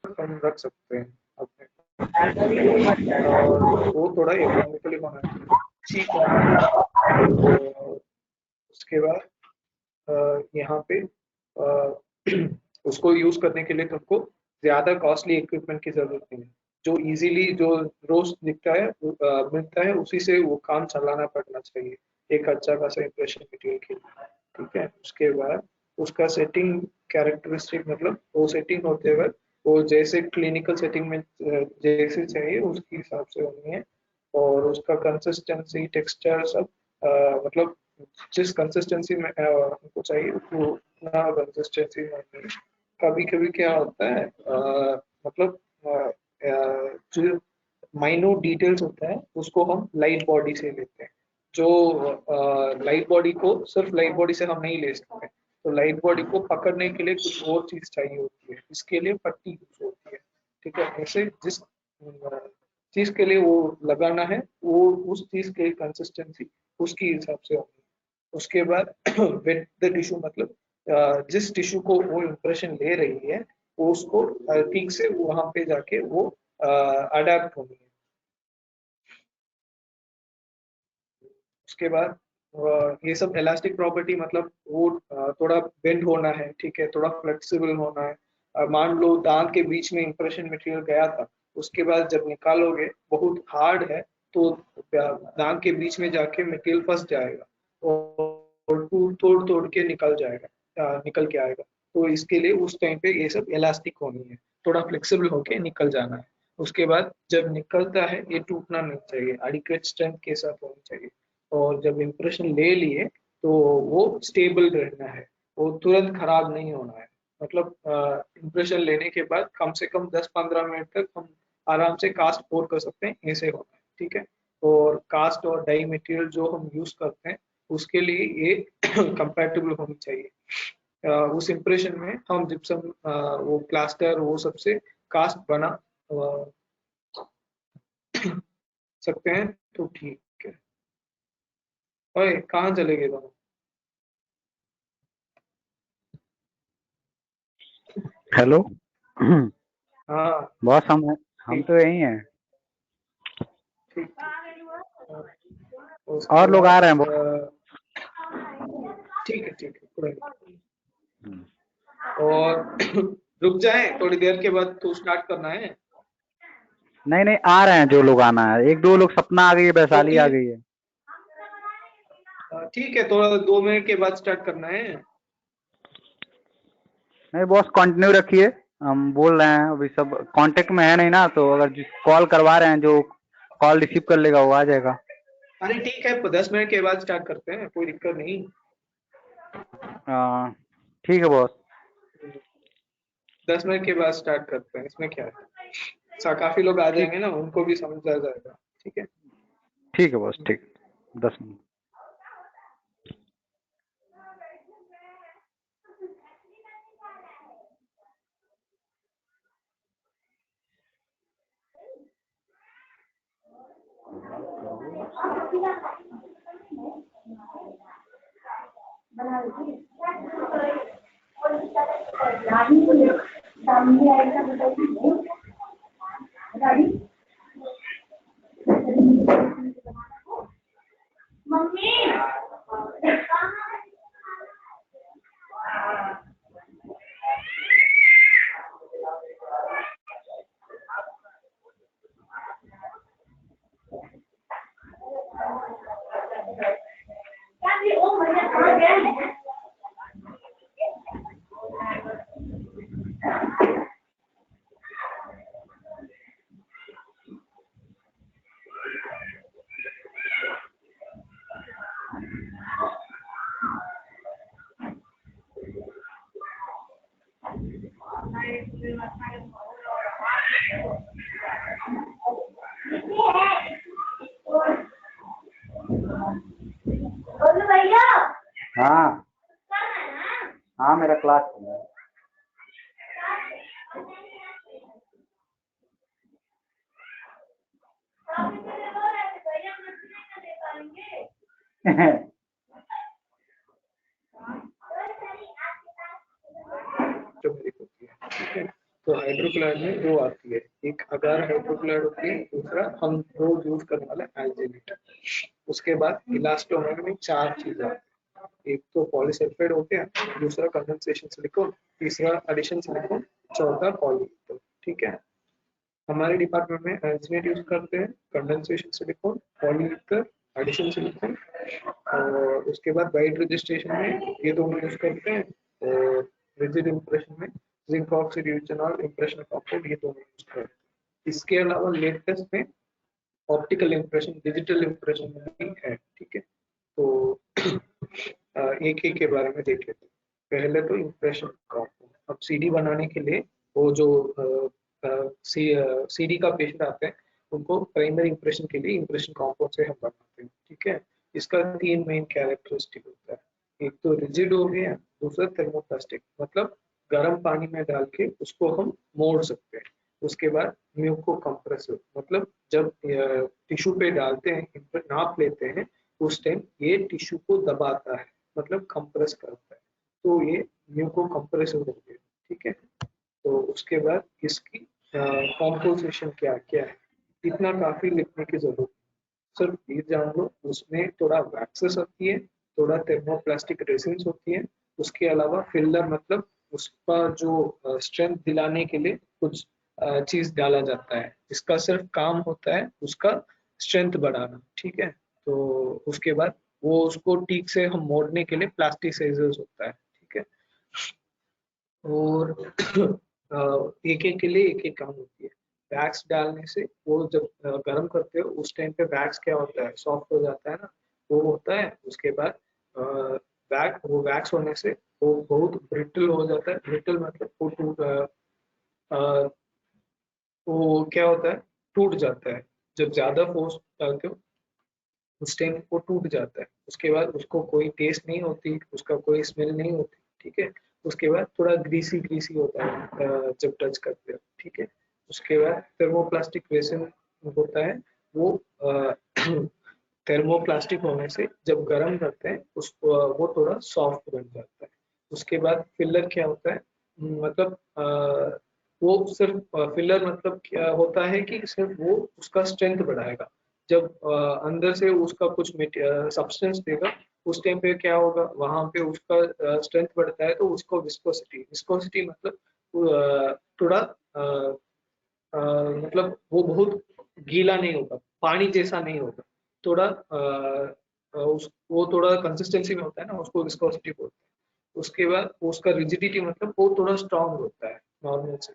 कम रख सकते हैं अपने, और वो थोड़ा इकोनॉमिकली होना चाहिए, चीप होना चाहिए। उसके बाद यहाँ पे उसको यूज करने के लिए तुमको ज्यादा कॉस्टली इक्विपमेंट की जरूरत नहीं है। जो इजीली जो रोज दिखता है मिलता है, उसी से वो काम चलाना पड़ना चाहिए एक अच्छा खासा इंप्रेशन मटेरियल के लिए। ठीक है, उसके बाद उसका सेटिंग कैरेक्टरिस्टिक, मतलब वो सेटिंग होते हुए वो जैसे क्लिनिकल सेटिंग में जैसे चाहिए उसके हिसाब से होनी है। और उसका कंसिस्टेंसी, टेक्सचर सब मतलब जिस कंसिस्टेंसी में हमको चाहिए वो उतना कंसिस्टेंसी में नहीं। कभी कभी क्या होता है मतलब जो माइन्यूट डिटेल्स होता है उसको हम लाइट बॉडी से लेते हैं। जो लाइट बॉडी को सिर्फ लाइट बॉडी से हम नहीं ले सकते, तो लाइट बॉडी को पकड़ने के लिए कुछ और चीज चाहिए होती है, इसके लिए पट्टी यूज होती है। ठीक है, ऐसे जिस चीज के लिए वो लगाना है वो उस चीज के कंसिस्टेंसी उसके हिसाब से होगी। उसके बाद वेट द टिश्यू, मतलब जिस टिश्यू को वो इम्प्रेशन ले रही है वो उसको ठीक से वहां पे जाके वो अडेप्ट होनी है। उसके बाद ये सब इलास्टिक प्रॉपर्टी, मतलब वो थोड़ा बेंड होना है, ठीक है, थोड़ा फ्लेक्सिबल होना है। मान लो दांत के बीच में इंप्रेशन मटेरियल गया था, उसके बाद जब निकालोगे बहुत हार्ड है, तो दांत के बीच में जाके मटेरियल फंस जाएगा और टूट तोड़ तोड़ के निकल जाएगा, निकल के आएगा। तो इसके लिए उस टाइम पे ये सब इलास्टिक होनी है, थोड़ा फ्लेक्सिबल होके निकल जाना है। उसके बाद जब निकलता है ये टूटना नहीं चाहिए, एडिक्वेट स्ट्रेंथ के साथ होनी चाहिए। और जब इम्प्रेशन ले लिए तो वो स्टेबल रहना है, वो तुरंत खराब नहीं होना है। मतलब इम्प्रेशन लेने के बाद कम से कम 10-15 मिनट तक हम आराम से कास्ट पोर कर सकते हैं, ऐसे होना है। ठीक है, और कास्ट और डाई मटेरियल जो हम यूज करते हैं उसके लिए ये कंपैटिबल होनी चाहिए। उस इम्प्रेशन में हम जिप्सम वो प्लास्टर वो सबसे कास्ट बना सकते हैं, तो ठीक है। ओए कहाँ चले गए दोनों? हेलो। हाँ बॉस हम ठीक तो यही हैं। ठीक। उसके और लोग आ रहे हैं बॉस। बाद ठीक है कोई नहीं। और रुक जाए थोड़ी देर के बाद तो स्टार्ट करना है। नहीं नहीं, आ रहे हैं जो लोग आना है, एक दो लोग, सपना आ गई है, वैशाली आ ओके गई है। ठीक है, थोड़ा 2 मिनट के बाद स्टार्ट करना है। नहीं बॉस, कंटिन्यू रखिए। हम बोल रहे हैं, अभी सब कांटेक्ट में है नहीं ना, तो अगर जिस कॉल करवा रहे हैं जो कॉल रिसीव कर लेगा वो आ जाएगा। अरे ठीक है, 10 मिनट के बाद स्टार्ट करते हैं, कोई दिक्कत नहीं। ठीक है बॉस। 10 मिनट के बाद स्टार्ट करते हैं, इसमें क्या है। काफी लोग आ ठीक जाएंगे ना, उनको भी समझ आ जाएगा। ठीक है। ठीक है बॉस, ठीक। 10 मिनट। हाँ हाँ, मेरा क्लास है। जो मेरी होती है, ठीक है। तो हाइड्रोफिलिक हाइड्रोक्लोराइड में दो आती है, एक अगार हाइड्रोक्लोराइड होती है, दूसरा हम रोज यूज करने वाला एल्जीनेट। उसके बाद इलास्टोमर में चार चीजें आती है, एक तो पॉलीसल्फाइड हो गया, दूसरा कंडेंसेशन सिलिकॉन, तीसरा एडिशन सिलिकॉन, चौथा पॉलीइथर। ठीक है, हमारे डिपार्टमेंट में एल्जीनेट यूज करते हैं, condensation silicone, polyether, addition silicone, और उसके बाद वाइड रजिस्ट्रेशन में ये दोनों यूज करते हैं, और रिजिड इंप्रेशन में zinc oxide eugenol impression compound ये दोनों यूज करते हैं। इसके अलावा लेटेस्ट में ऑप्टिकल इंप्रेशन, डिजिटल इंप्रेशन भी है। ठीक है, तो एक एक के बारे में देख लेते हैं। पहले तो इंप्रेशन कंपाउंड, अब सीडी बनाने के लिए वो जो सीडी का पेशेंट आते हैं उनको प्राइमरी इंप्रेशन के लिए इंप्रेशन कंपाउंड से हम बनाते हैं। ठीक है, इसका तीन मेन कैरेक्टरिस्टिक होता है, एक तो रिजिड हो गया, दूसरा थर्मोप्लास्टिक मतलब गर्म पानी में डाल के उसको हम मोड़ सकते हैं, उसके बाद म्यूको कंप्रेसिव मतलब जब टिश्यू पे डालते हैं, नाप लेते हैं, उस टाइम ये टिश्यू को दबाता है मतलब कंप्रेस करता है, तो ये म्यूको कंप्रेसिव हो गया। ठीक है, तो उसके बाद इसकी कॉम्पोजिशन क्या क्या है इतना काफी लिखने की जरूरत है, सिर्फ ये जान लो उसमें थोड़ा वैक्सेस होती है, थोड़ा थर्मोप्लास्टिक रेसिन्स होती है, उसके अलावा फिलर मतलब उसका जो स्ट्रेंथ दिलाने के लिए कुछ चीज डाला जाता है, इसका सिर्फ काम होता है उसका स्ट्रेंथ बढ़ाना। ठीक है, तो उसके बाद वो उसको ठीक से हम मोड़ने के लिए प्लास्टिसाइजर्स होता है। ठीक है, और एक एक के लिए एक एक काम होती है। वैक्स डालने से वो जब गर्म करते हो उस टाइम पे वैक्स क्या होता है, सॉफ्ट हो जाता है ना, वो होता है। उसके बाद वो वैक्स होने से वो बहुत ब्रिटल हो जाता है, ब्रिटल मतलब वो टूट अ, वो क्या होता है, टूट जाता है, जब ज्यादा फोर्स डालते हो उस टाइम वो टूट जाता है। उसके बाद उसको कोई टेस्ट नहीं होती, उसका कोई स्मेल नहीं होती। ठीक है, उसके बाद थोड़ा ग्रीसी ग्रीसी होता है जब टच करते हो। ठीक है, उसके बाद थर्मोप्लास्टिक रेसिन होता है, वो थर्मोप्लास्टिक होने से जब गर्म करते हैं उसको वो थोड़ा सॉफ्ट बन जाता है। उसके बाद फिलर क्या होता है, मतलब वो सिर्फ फिलर मतलब क्या होता है कि सिर्फ वो उसका स्ट्रेंथ बढ़ाएगा, जब अंदर से उसका कुछ सब्सटेंस देगा उस टाइम पे क्या होगा, वहां पे उसका स्ट्रेंथ बढ़ता है, तो उसको विस्कोसिटी, विस्कोसिटी मतलब थोड़ा मतलब वो बहुत गीला नहीं होगा, पानी जैसा नहीं होगा, थोड़ा वो थोड़ा कंसिस्टेंसी में होता है ना, उसको विस्कोसिटी बोलते हैं। उसके बाद उसका रिजिडिटी मतलब वो थोड़ा स्ट्रांग होता है नॉर्मल से।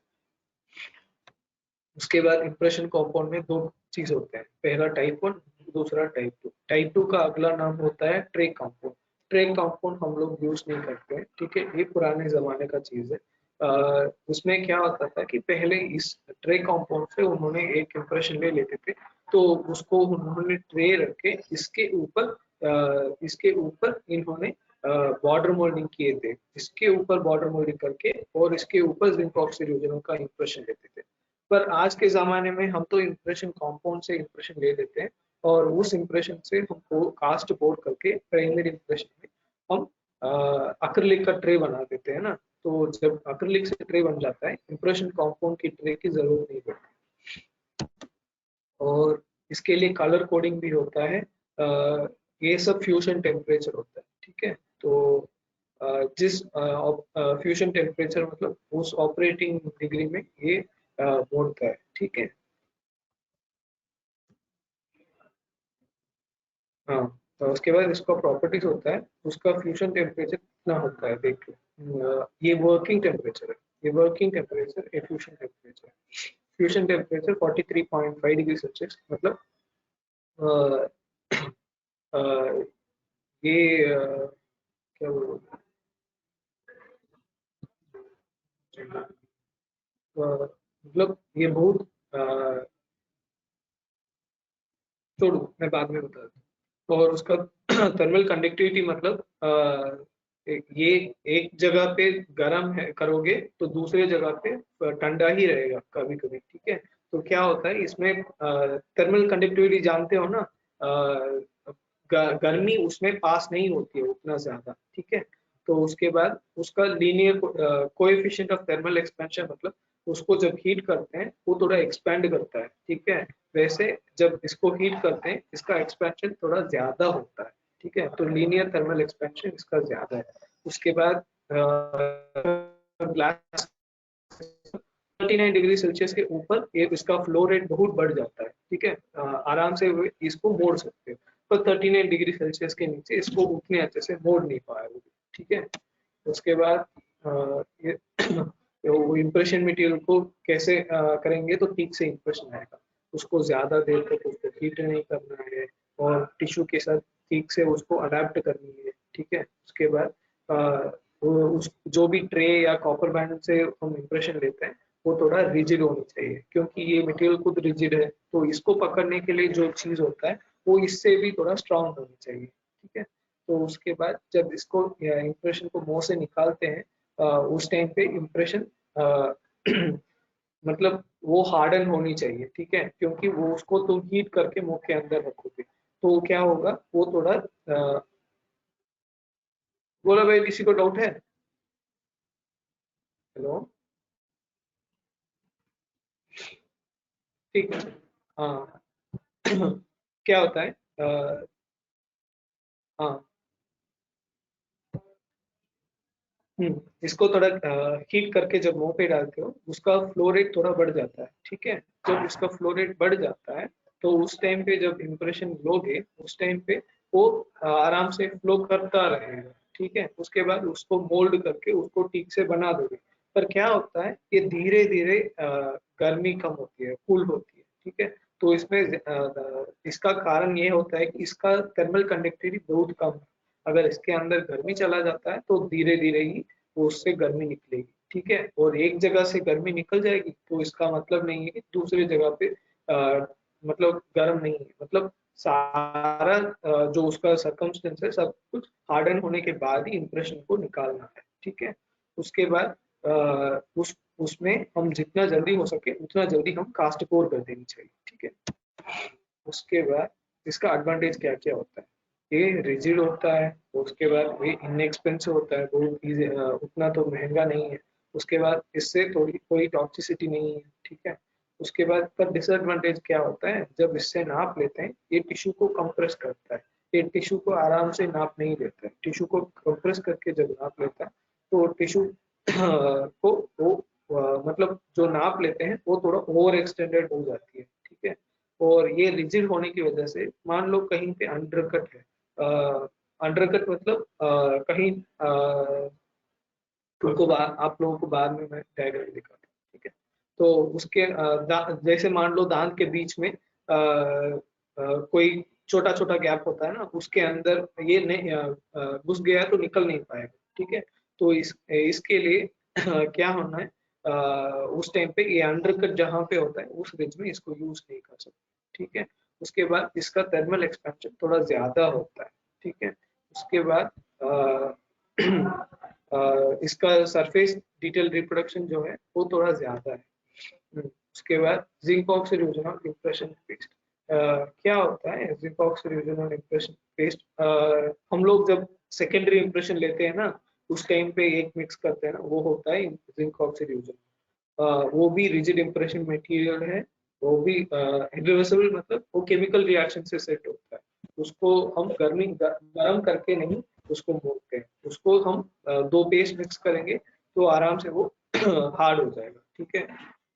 उसके बाद इंप्रेशन कंपाउंड में दो चीज होते हैं, पहला टाइप 1, दूसरा टाइप 2। टाइप 2 का अगला नाम होता है ट्रे कंपाउंड। ट्रे कंपाउंड हम लोग यूज नहीं करते हैं। ठीक है, ये पुराने जमाने का चीज है। उसमें क्या होता था कि पहले इस ट्रे कंपाउंड से उन्होंने एक इंप्रेशन ले लेते थे, तो उसको उन्होंने ट्रे रख के इसके ऊपर इन्होंने बॉर्डर मोल्डिंग किए थे, इसके ऊपर बॉर्डर मोल्डिंग करके और इसके ऊपर जिंक ऑक्साइड यूजनों का इंप्रेशन लेते थे। पर आज के ज़माने में हम तो इंप्रेशन कंपाउंड से इंप्रेशन ले लेते हैं, और उस इंप्रेशन से हमको कास्ट बोर्ड करके प्राइमरी इंप्रेशन में हम अक्रिलिक का ट्रे बना देते हैं ना, तो जब अक्रिलिक से ट्रे बन जाता है इंप्रेशन कंपाउंड की ट्रे की जरूरत नहीं पड़ती। और इसके लिए कलर कोडिंग भी होता है। ये सब फ्यूजन टेम्परेचर होता है। ठीक है, तो जिस फ्यूजन टेम्परेचर मतलब उस ऑपरेटिंग डिग्री में ये मोड़ता है। ठीक है, हाँ, तो उसके बाद इसका प्रॉपर्टीज होता है, उसका फ्यूजन टेम्परेचर कितना होता है देख लो। ये वर्किंग टेम्परेचर है, ये वर्किंग टेम्परेचर, ये fusion temperature. Fusion temperature 43.5 degree Celsius मतलब अ, अ, ये क्या बोलूं, मतलब ये बहुत छोड़ो, मैं बाद में बता दूँ। और उसका थर्मल कंडक्टिविटी मतलब ये एक जगह पे गर्म है करोगे तो दूसरे जगह पे ठंडा ही रहेगा कभी कभी। ठीक है, तो क्या होता है इसमें थर्मल कंडक्टिविटी जानते हो ना, गर्मी उसमें पास नहीं होती है उतना ज्यादा। ठीक है, तो उसके बाद उसका linear coefficient of thermal expansion, मतलब उसको जब हीट करते हैं वो थोड़ा एक्सपेंड करता है, ठीक है। वैसे जब इसको हीट करते हैं इसका एक्सपेंशन थोड़ा ज्यादा होता है, ठीक है। तो लीनियर थर्मल एक्सपेंशन इसका ज्यादा है। उसके बाद ग्लास 39 डिग्री सेल्सियस के ऊपर ये इसका फ्लो रेट बहुत बढ़ जाता है, ठीक है। आराम से इसको मोड़ सकते हो, पर 39 डिग्री सेल्सियस के नीचे इसको उतने अच्छे से मोड़ नहीं पाएगा, ठीक है। उसके बाद ये वो इम्प्रेशन मटेरियल को कैसे करेंगे तो ठीक से इम्प्रेशन आएगा। उसको ज्यादा देर तक उसको हीट नहीं करना है और टिश्यू के साथ ठीक से उसको अडेप्ट करनी है, ठीक है। उसके बाद उस जो भी ट्रे या कॉपर बैंड से हम इम्प्रेशन लेते हैं वो थोड़ा रिजिड होनी चाहिए, क्योंकि ये मटेरियल खुद रिजिड है, तो इसको पकड़ने के लिए जो चीज होता है वो इससे भी थोड़ा स्ट्रांग होनी चाहिए, ठीक है। तो उसके बाद जब इसको इम्प्रेशन को मुंह से निकालते हैं उस टाइम पे इम्प्रेशन मतलब वो हार्डन होनी चाहिए, ठीक है, क्योंकि वो उसको तुम हीट करके मुंह के अंदर रखोगे तो क्या होगा वो थोड़ा बोला भाई, किसी को डाउट है? हेलो, ठीक है। हाँ क्या होता है हाँ इसको थोड़ा हीट करके जब मुंह पे डालते हो उसका फ्लो रेट थोड़ा बढ़ जाता है, ठीक है। जब इसका फ्लो रेट बढ़ जाता है तो उस टाइम पे जब इम्प्रेशन लोगे उस टाइम पे वो आराम से फ्लो करता रहेगा, ठीक है। उसके बाद उसको मोल्ड करके उसको ठीक से बना दोगे। पर क्या होता है ये धीरे धीरे गर्मी कम होती है, कूल होती है, ठीक है। तो इसमें इसका कारण ये होता है कि इसका थर्मल कंडक्टिविटी बहुत कम है। अगर इसके अंदर गर्मी चला जाता है तो धीरे धीरे ही वो उससे गर्मी निकलेगी, ठीक है। और एक जगह से गर्मी निकल जाएगी तो इसका मतलब नहीं है कि दूसरी जगह पे मतलब गर्म नहीं है, मतलब सारा जो उसका सर्कमस्टेंस है सब कुछ हार्डन होने के बाद ही इंप्रेशन को निकालना है, ठीक है। उसके बाद उस उसमें हम जितना जल्दी हो सके उतना जल्दी हम कास्ट पोर कर देनी चाहिए, ठीक है। उसके बाद इसका एडवांटेज क्या क्या होता है, ये रिजिड होता है, उसके बाद ये इनएक्सपेंसिव होता है, बहुत इजी, उतना तो महंगा नहीं है। उसके बाद इससे थोड़ी कोई टॉक्सिसिटी नहीं है, ठीक है। उसके बाद का डिसएडवांटेज क्या होता है, जब इससे नाप लेते हैं ये टिश्यू को कंप्रेस करता है, ये टिश्यू को आराम से नाप नहीं लेता है। टिश्यू को कंप्रेस करके जब नाप लेता है तो टिश्यू को वो मतलब जो नाप लेते हैं वो थोड़ा ओवर एक्सटेंडेड हो जाती है, ठीक है। और ये रिजिड होने की वजह से मान लो कहीं पे अंडरकट है, अंडरकट मतलब कहीं आप लोगों को बाद में मैं डायग्राम दिखाता हूँ, ठीक है। तो उसके जैसे मान लो दांत के बीच में कोई छोटा छोटा गैप होता है ना, उसके अंदर ये नहीं घुस गया तो निकल नहीं पाएगा, ठीक है। तो इसके लिए क्या होना है, उस टाइम पे ये अंडरकट जहाँ पे होता है उस रेंज में इसको यूज नहीं कर सकते, ठीक है। उसके बाद इसका थर्मल एक्सपेंशन थोड़ा ज्यादा होता है, ठीक है। उसके बाद इसका सरफेस डिटेल रिप्रोडक्शन जो है वो थोड़ा ज्यादा है। उसके बाद जिंक ऑक्साइड यूजनल इम्प्रेशन पेस्ट, क्या होता है जिंक ऑक्साइड यूजनल इम्प्रेशन पेस्ट, हम लोग जब सेकेंडरी इम्प्रेशन लेते हैं ना उस टाइम पे एक मिक्स करते हैं ना, वो होता है जिंक ऑक्साइड यूजनल। वो भी रिजिड इम्प्रेशन मटेरियल है, वो भी इरिवर्सिबल, मतलब वो केमिकल रिएक्शन से सेट होता है। उसको हम गर्म करके नहीं उसको मोड़ते हैं, उसको हम दो पेस्ट मिक्स करेंगे तो आराम से वो हार्ड हो जाएगा, ठीक है।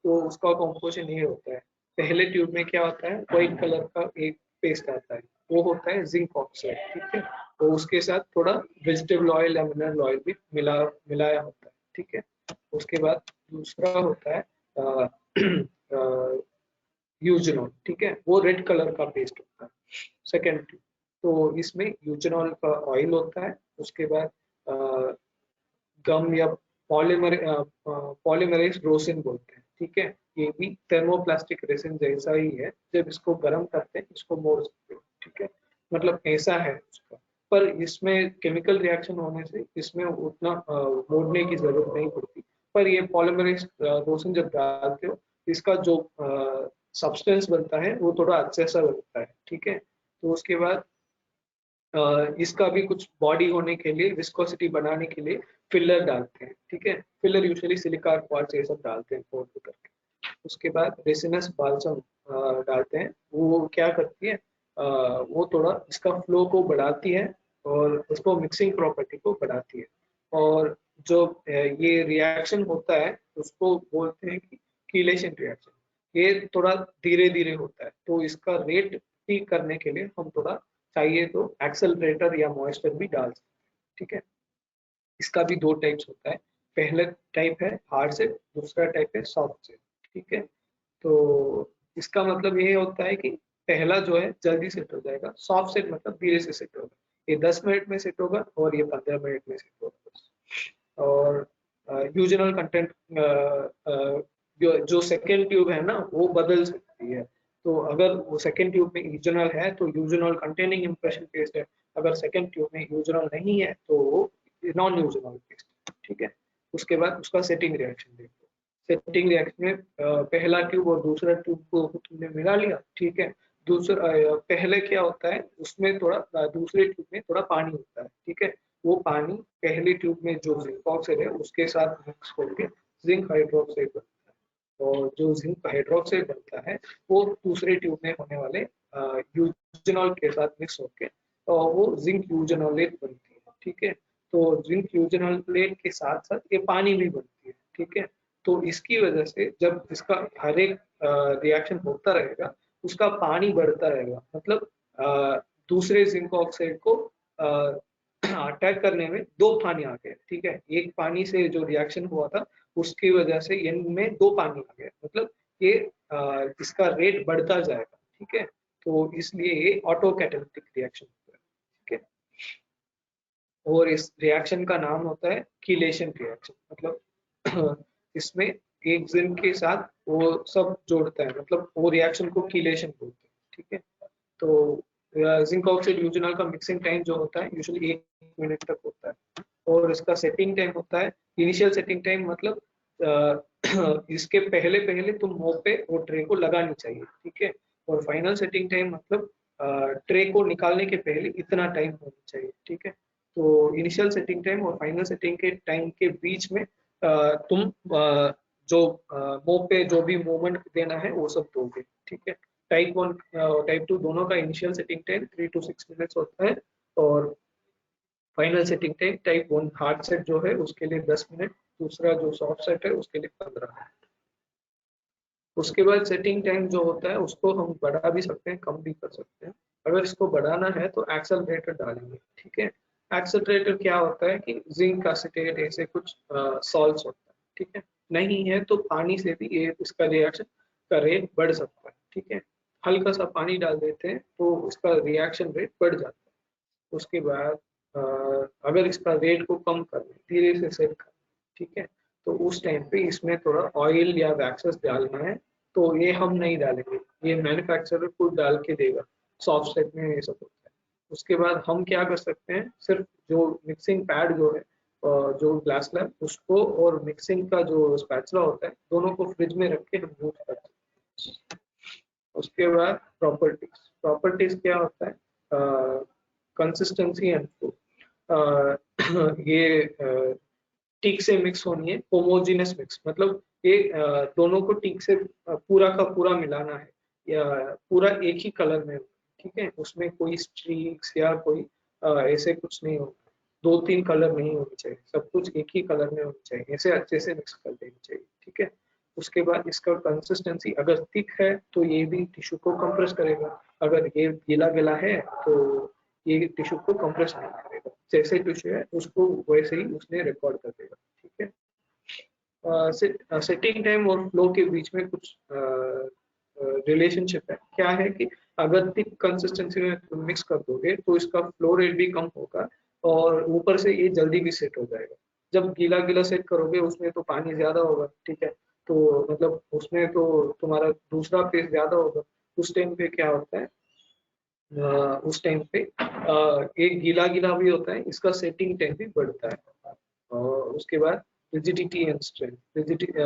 तो उसका कॉम्पोजिशन ये होता है, पहले ट्यूब में क्या होता है व्हाइट कलर का एक पेस्ट आता है, वो होता है जिंक ऑक्साइड, ठीक है। तो उसके साथ थोड़ा वेजिटेबल ऑयल या मिनरल ऑयल भी मिलाया होता है, ठीक है। उसके बाद दूसरा होता है यूजनॉल, ठीक है, वो रेड कलर का पेस्ट होता है सेकेंड ट्यूब। तो इसमें यूजनॉल का ऑयल होता है। उसके बाद गम या पॉलीमर पॉलीमरेज रोसिन बोलते हैं, ठीक है। ये भी थर्मोप्लास्टिक रेसिन जैसा ही है, जब इसको गर्म करते हैं इसको मोड़ सकते हो, ठीक है। मतलब ऐसा है उसका, पर इसमें केमिकल रिएक्शन होने से इसमें उतना मोड़ने की जरूरत नहीं पड़ती। पर ये पॉलीमरेज रोसिन जब डालते हो इसका जो सब्सटेंस बनता है वो थोड़ा अच्छे सा बनता है, ठीक है। तो उसके बाद इसका भी कुछ बॉडी होने के लिए, विस्कोसिटी बनाने के लिए फिलर डालते हैं, ठीक है। फिलर यूजुअली सिलिका क्वार्ट्ज ये सब डालते हैं पोर करके। उसके बाद रेसिनस बाल्सम डालते हैं। वो क्या करती है, वो थोड़ा इसका फ्लो को बढ़ाती है और उसको मिक्सिंग प्रॉपर्टी को बढ़ाती है। और जो ये रिएक्शन होता है उसको बोलते हैं कि कीलेशन रिएक्शन। ये थोड़ा धीरे धीरे होता है, तो इसका रेट ठीक करने के लिए हम थोड़ा चाहिए तो एक्सेलरेटर या मॉइस्चर भी डाल सकते हैं, ठीक है। इसका भी दो टाइप्स होता है। पहला टाइप है हार्ड सेट, दूसरा टाइप है सॉफ्ट सेट, ठीक है। तो इसका मतलब ये होता है कि पहला जो है जल्दी सेट हो जाएगा, सॉफ्ट सेट मतलब धीरे से सेट होगा। ये 10 मिनट में सेट होगा और ये 15 मिनट में सेट होगा बस। और यूजनल कंटेंट, जो सेकेंड ट्यूब है ना वो बदल सकती है। तो अगर वो सेकेंड ट्यूब में यूजनल है तो यूजनल कंटेनिंग इम्प्रेशन पेस्ट है, अगर सेकेंड ट्यूब में यूजनल नहीं है तो वो नॉन यूजनल पेस्ट, ठीक है। उसके बाद उसका सेटिंग रिएक्शन देखो। सेटिंग रिएक्शन में पहला ट्यूब और दूसरा ट्यूब को तुमने मिला लिया, ठीक है। दूसरा पहले क्या होता है उसमें थोड़ा दूसरे ट्यूब में थोड़ा पानी होता है, ठीक है। वो पानी पहली ट्यूब में जो जिंक ऑक्साइड है उसके साथ मिक्स होकर जिंक हाइड्रोक्साइड बनता है, और जो जिंक हाइड्रोक्साइड बनता है वो दूसरे ट्यूब में होने वाले यूजनॉल के साथ मिक्स होकर और वो जिंक यूजनोलेट बनती है, ठीक है। तो जिंक यूजनोलेट के साथ साथ ये पानी भी बनती है, ठीक है। तो इसकी वजह से जब इसका हर एक रिएक्शन होता रहेगा उसका पानी बढ़ता रहेगा, मतलब दूसरे जिंक ऑक्साइड को अटैक करने में दो पानी आ गए, ठीक है। एक पानी से जो रिएक्शन हुआ था उसकी वजह से इनमें दो पानी आ गए, मतलब ये इसका रेट बढ़ता जाएगा, ठीक है। तो इसलिए ये ऑटो कैटालिटिक रिएक्शन होता है, ठीक है। और इस रिएक्शन का नाम होता है कीलेशन रिएक्शन, मतलब इसमें एक जिंक के साथ वो सब जोड़ता है, मतलब वो रिएक्शन को कीलेशन बोलते हैं, ठीक है। तो जिंक ऑक्साइड यूजनल का मिक्सिंग टाइम जो होता है यूजुअली 1 मिनट तक होता है। और इसका सेटिंग टाइम होता है, इनिशियल सेटिंग टाइम मतलब इसके पहले पहले तुम मुंह पे वो ट्रे को लगानी चाहिए, ठीक है। और फाइनल सेटिंग टाइम मतलब ट्रे को निकालने के पहले इतना टाइम होना चाहिए, ठीक है। तो इनिशियल सेटिंग टाइम और फाइनल सेटिंग के टाइम के बीच में तुम जो मुंह पे जो भी मूवमेंट देना है वो सब दोगे, ठीक है। टाइप 1 टाइप 2 दोनों का initial setting time 3 to 6 minutes होता है, और final setting time type 1 hard set जो है उसके लिए 10 मिनट, दूसरा जो सॉफ्ट सेट है उसके लिए 15 मिनट। उसके बाद सेटिंग टाइम जो होता है उसको हम बढ़ा भी सकते हैं, कम भी कर सकते हैं। अगर इसको बढ़ाना है तो एक्सेलरेटर डालेंगे, ठीक है। एक्सेलरेटर क्या होता है कि जिंक एसीटेट ऐसे कुछ सॉल्ट्स होता है, ठीक है। नहीं है तो पानी से भी ये इसका रिएक्शन का रेट बढ़ सकता है, ठीक है। हल्का सा पानी डाल देते हैं तो उसका रिएक्शन रेट बढ़ जाता है। उसके बाद अगर इसका रेट को कम करना है, धीरे से सेट करना है, ठीक है। तो उस टाइम पे इसमें थोड़ा ऑयल या वैक्सेस डालना है, तो ये हम नहीं डालेंगे, ये मैन्युफैक्चरर खुद डाल के देगा, सॉफ्ट सेट में ये सब होता है। उसके बाद हम क्या कर सकते हैं, सिर्फ जो मिक्सिंग पैड जो है जो ग्लास लैब उसको और मिक्सिंग का जो स्पैचुला होता है दोनों को फ्रिज में रख के हम यूज कर सकते हैं। उसके बाद प्रॉपर्टीज, प्रॉपर्टीज क्या होता है, कंसिस्टेंसी एंड फ्लो। ये ठीक से मिक्स होनी है, होमोजीनस मिक्स, मतलब ये दोनों को ठीक से पूरा का पूरा मिलाना है, या पूरा एक ही कलर में, ठीक है। उसमें कोई स्ट्रीक्स या कोई ऐसे कुछ नहीं होगा, 2-3 कलर नहीं होनी चाहिए, सब कुछ एक ही कलर में होनी चाहिए, ऐसे अच्छे से मिक्स कर देनी चाहिए, ठीक है। उसके बाद इसका कंसिस्टेंसी अगर थिक है तो ये भी टिश्यू को कंप्रेस करेगा, अगर ये गीला गीला है तो ये टिश्यू को कंप्रेस नहीं करेगा, जैसे टिश्यू है उसको वैसे ही उसने रिकॉर्ड कर देगा, ठीक है। सेटिंग टाइम और फ्लो के बीच में कुछ रिलेशनशिप है, क्या है कि अगर थिक कंसिस्टेंसी में तुम मिक्स कर दोगे तो इसका फ्लो रेट भी कम होगा और ऊपर से ये जल्दी भी सेट हो जाएगा। जब गीला गीला सेट करोगे उसमें तो पानी ज्यादा होगा, ठीक है। तो मतलब उसमें तो तुम्हारा दूसरा पेज ज्यादा होगा, उस टाइम पे क्या होता है, उस टाइम पे एक गीला गीला भी होता है, इसका सेटिंग टाइम भी बढ़ता है। और उसके बाद रिजिडिटी एंड स्ट्रेंथ,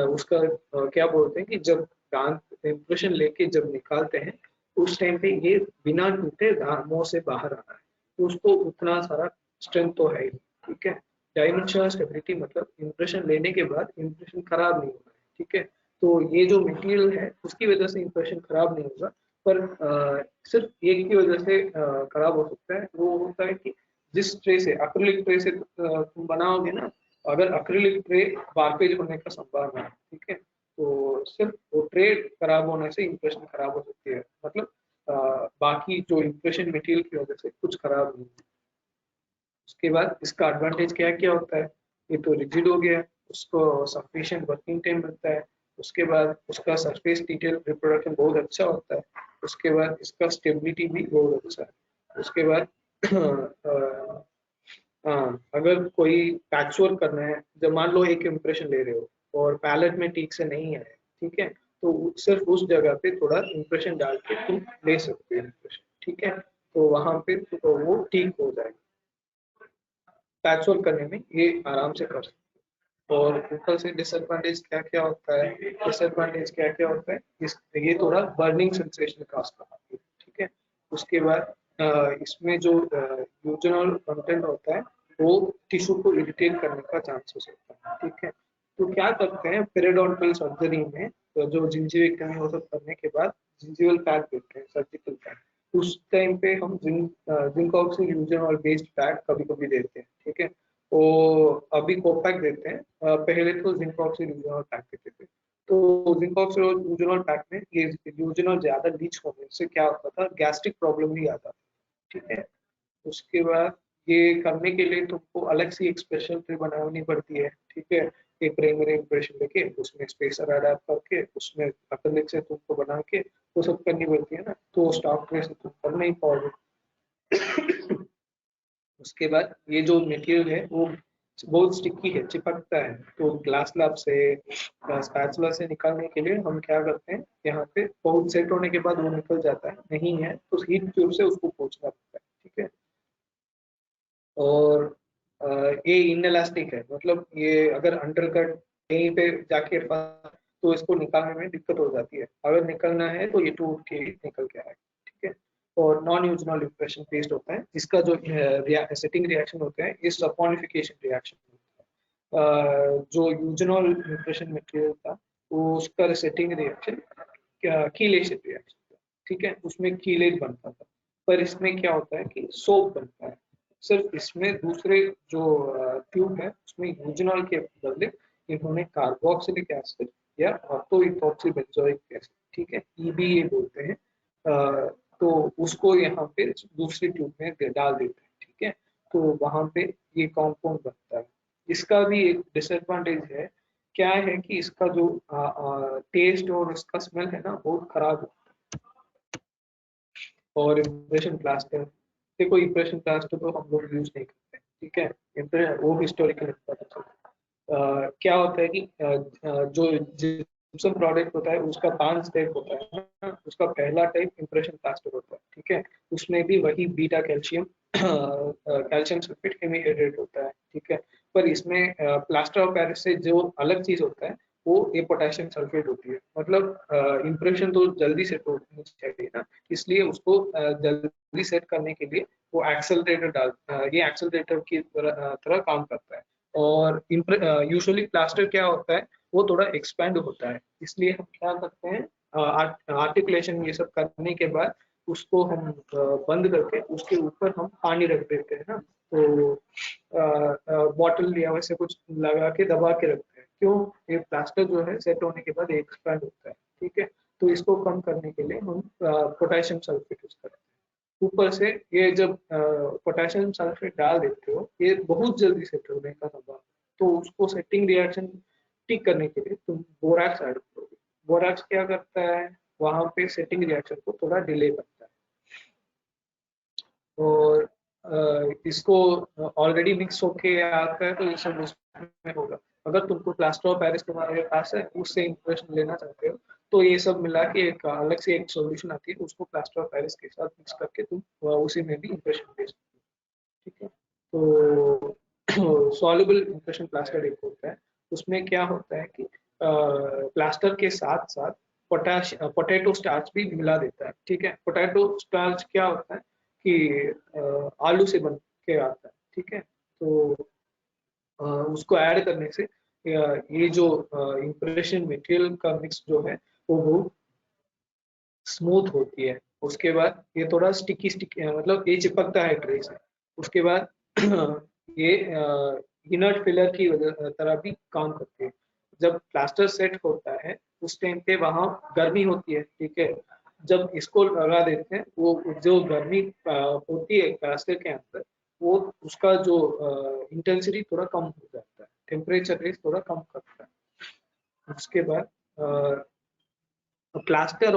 उसका क्या बोलते हैं कि जब दांत इम्प्रेशन लेके जब निकालते हैं उस टाइम पे ये बिना टूटे मुंह से बाहर आना है, तो उसको उतना सारा स्ट्रेंथ तो है ही, ठीक है। डायमेंशनल स्टेबिलिटी मतलब इंप्रेशन लेने के बाद इंप्रेशन खराब नहीं होना है, ठीक है। तो ये जो मटेरियल है उसकी वजह से इंप्रेशन खराब नहीं होगा, पर सिर्फ एक की वजह से खराब हो सकता है, वो होता है कि जिस ट्रे से एक्रिलिक ट्रे से तुम बनाओगे ना, अगर एक्रिलिक ट्रे वार्पेज होने का संभावना है, ठीक है, तो सिर्फ वो ट्रे खराब होने से इंप्रेशन खराब हो सकती है, मतलब बाकी जो इंप्रेशन मटेरियल की वजह से कुछ खराब नहीं। उसके बाद इसका एडवांटेज क्या क्या होता है, ये तो रिजिड हो गया, उसको सफिशिएंट वर्किंग टाइम मिलता है। उसके बाद उसका सरफेस डिटेल रिप्रोडक्शन बहुत अच्छा होता है। उसके बाद इसका स्टेबिलिटी भी बहुत अच्छा है। उसके बाद अगर कोई पैचवर्क करना है, जब मान लो एक इम्प्रेशन ले रहे हो और पैलेट में ठीक से नहीं है, ठीक है, तो सिर्फ उस जगह पे थोड़ा इम्प्रेशन डाल के तुम ले सकते हो इम्प्रेशन, ठीक है, तो वहां पे तो वो ठीक हो जाएगा। पैचवर्क करने में ये आराम से कर सकते हो। और ऊपर से डिसएडवांटेज क्या क्या होता है, डिसएडवांटेज क्या क्या होता है, ये थोड़ा बर्निंग सेंसेशन काज कराती है, ठीक है। उसके बाद इसमें जो यूजनल कंटेंट होता है वो टिश्यू को इरिटेट करने का चांसेस होता है, ठीक है। तो क्या करते हैं पेरिडोन्टल सर्जरी में, तो जो जिंजीविक्टमी वो सब करने के बाद जिंजीवल पैक देते हैं, सर्जिकल पैक, उस टाइम पे हम जिंक ऑक्सी यूजनल बेस्ड पैक कभी कभी देते हैं, ठीक है। वो अभी कोपैक देते हैं, पहले तो जिंक ऑक्सी यूजनल पैक देते थे। तो जिंक ऑक्सी यूजनल पैक में ये यूजनल ज्यादा लीच होने से क्या होता था, गैस्ट्रिक प्रॉब्लम भी आता था, ठीक है। उसके बाद ये करने के लिए तुमको अलग सी एक स्पेशल ट्रे बनानी पड़ती है, ठीक है। एक प्राइमरी इंप्रेशन लेके उसमें स्पेसर अडैप्ट करके उसमें अक्रिलिक से तुमको बना के वो सब करनी पड़ती है ना, तो स्टॉक ट्रे से तुम कर नहीं पाओगे। उसके बाद ये जो मटेरियल है वो बहुत स्टिकी है, चिपकता है, तो ग्लास लैब से स्पैचुला से निकालने के लिए हम क्या करते हैं, यहाँ पे बहुत सेट होने के बाद वो निकल जाता है, नहीं है तो हीट ट्यूब से उसको पोंछना पड़ता है, ठीक है। और ये इनएलास्टिक है, मतलब ये अगर अंडरकट कहीं पे जाके फंसा तो इसको निकालने में दिक्कत हो जाती है, अगर निकलना है तो ये टूट के निकल के आएगा, ठीक है। और नॉन यूजनल इंप्रेशन बेस्ड होता है, जिसका जो सेटिंग रिएक्शन होता है ये सपोनिफिकेशन रिएक्शन होता है। जो यूजनल इंप्रेशन मटेरियल था वो उसका सेटिंग रिएक्शन कीलेशन रिएक्शन था, ठीक है, उसमें कीलेज बनता था। पर इसमें क्या होता है कि सोप बनता है, सिर्फ इसमें दूसरे जो ट्यूब है उसमें यूजनॉल के बदले इन्होंने कार्बोक्सिलिक एसिड या ऑर्थो इथॉक्सी बेंजोइक एसिड, ठीक है, ईबीए बोलते हैं, तो उसको यहाँ पे दूसरी ट्यूब में डाल देते हैं, ठीक है। तो वहां पे ये कॉम्पाउंड बनता है। इसका भी एक डिसएडवांटेज है, क्या है कि इसका जो टेस्ट और इसका स्मेल है ना बहुत खराब है। और इम्प्रेशन प्लास्टर, देखो इम्प्रेशन प्लास्टर तो हम लोग यूज नहीं करते, ठीक है, वो हिस्टोरिकल पता चलता है। क्या होता है कि जो जिप्सम प्रोडक्ट होता है उसका 5 टाइप होता है ना, उसका पहला टाइप इम्प्रेशन प्लास्टर होता है, ठीक है। उसमें भी वही beta calcium calcium sulphate hemihydrate होता है, ठीक है। पर इसमें प्लास्टर ऑफ पेरिस से जो अलग चीज होता है वो ये पोटेशियम सल्फेट होती है, मतलब इम्प्रेशन तो जल्दी से होनी चाहिए ना, इसलिए उसको जल्दी सेट करने के लिए वो एक्सेलरेटर ये एक्सेलरेटर की तरह काम करता है। और यूजुअली प्लास्टर क्या होता है वो थोड़ा एक्सपैंड होता है, इसलिए हम क्या करते हैं आर्टिकुलेशन ये सब करने के बाद उसको हम बंद करके उसके ऊपर हम पानी रख देते हैं ना, तो बॉटल या वैसे कुछ लगा के दबा के रखते हैं, क्यों, ये प्लास्टर जो है सेट होने के बाद एक्सपैंड होता है, ठीक है। तो इसको कम करने के लिए हम पोटेशियम सल्फेट यूज करते हैं। ऊपर से ये जब पोटेशियम सल्फेट डाल देते हो ये बहुत जल्दी सेट होने का संभव, तो उसको सेटिंग रिएक्शन ठीक करने के लिए तुम बोराक्स ऐड करोगे। बोराक्स क्या करता है, वहां पे सेटिंग रिएक्शन को थोड़ा डिले करता है। और इसको ऑलरेडी मिक्स होके आता है तो ये सब उसमें होगा। अगर तुमको प्लास्टर ऑफ पेरिस तुम्हारे पास है उससे इंप्रेशन लेना चाहते हो तो ये सब मिला के एक अलग से एक सॉल्यूशन आती है, उसको प्लास्टर ऑफ पेरिस के साथ मिक्स करके तुम उसी में भी इंप्रेशन दे सकते हो, ठीक है। तो सॉल्युबल इंप्रेशन प्लास्टर एक होता है, उसमें क्या होता है कि प्लास्टर के साथ साथ पोटेटो स्टार्च भी मिला देता है, ठीक है। पोटैटो स्टार्च क्या होता है कि आलू से बन के आता है, ठीक है। तो उसको ऐड करने से ये जो इम्प्रेशन मटेरियल का मिक्स जो है वो बहुत स्मूथ होती है। उसके बाद ये थोड़ा स्टिकी स्टिकी मतलब ये चिपकता है ट्रे से। उसके बाद ये इनर्ट फिलर की तरह भी काम करती है। जब प्लास्टर सेट होता है उस टाइम पे वहाँ गर्मी होती है, ठीक है। जब इसको लगा देते हैं वो जो गर्मी होती है प्लास्टर के अंदर, वो उसका जो इंटेंसिटी थोड़ा कम हो जाता है, टेम्परेचर रेंज थोड़ा कम करता है। उसके बाद प्लास्टर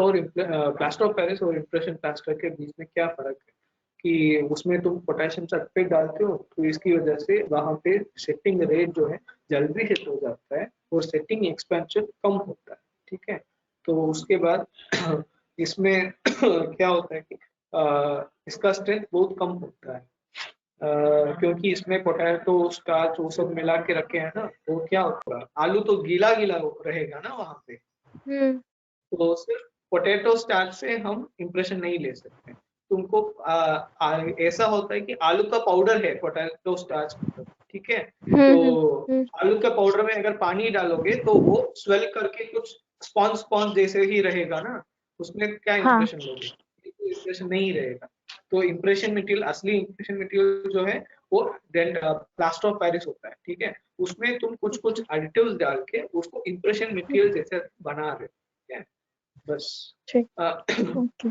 ऑफ पेरिस और इम्प्रेशन प्लास्टर के बीच में क्या फर्क है कि उसमें तुम पोटेशियम सल्फेट डालते हो तो इसकी वजह से वहां पे सेटिंग रेट जो है जल्दी हिट हो जाता है और सेटिंग एक्सपेंशन कम होता है, ठीक है। तो उसके बाद इसमें क्या होता है कि इसका स्ट्रेंथ बहुत कम होता है क्योंकि इसमें पोटैटो स्टार्च वो सब मिला के रखे हैं ना। वो क्या होगा, आलू तो गीला गीला रहेगा ना वहां पे, हम्म। तो सिर्फ पोटैटो स्टार्च से हम इम्प्रेशन नहीं ले सकते। तुमको ऐसा होता है कि आलू का पाउडर है पोटैटो स्टार्च मतलब, ठीक है। तो हम्म। आलू के पाउडर में अगर पानी डालोगे तो वो स्वेल करके कुछ स्पॉन्ज स्पॉन्ज जैसे ही रहेगा ना, उसमें क्या हाँ। इम्प्रेशन लोगे, इम्प्रेशन नहीं रहेगा। तो इम्प्रेशन मटेरियल, असली इम्प्रेशन मटेरियल जो है वो प्लास्टर ऑफ पेरिस होता है, ठीक है। उसमें तुम कुछ कुछ एडिटिव्स डाल के उसको इम्प्रेशन मटेरियल जैसे बना रहे हो, ठीक है। बस ठीक। अ, ओके।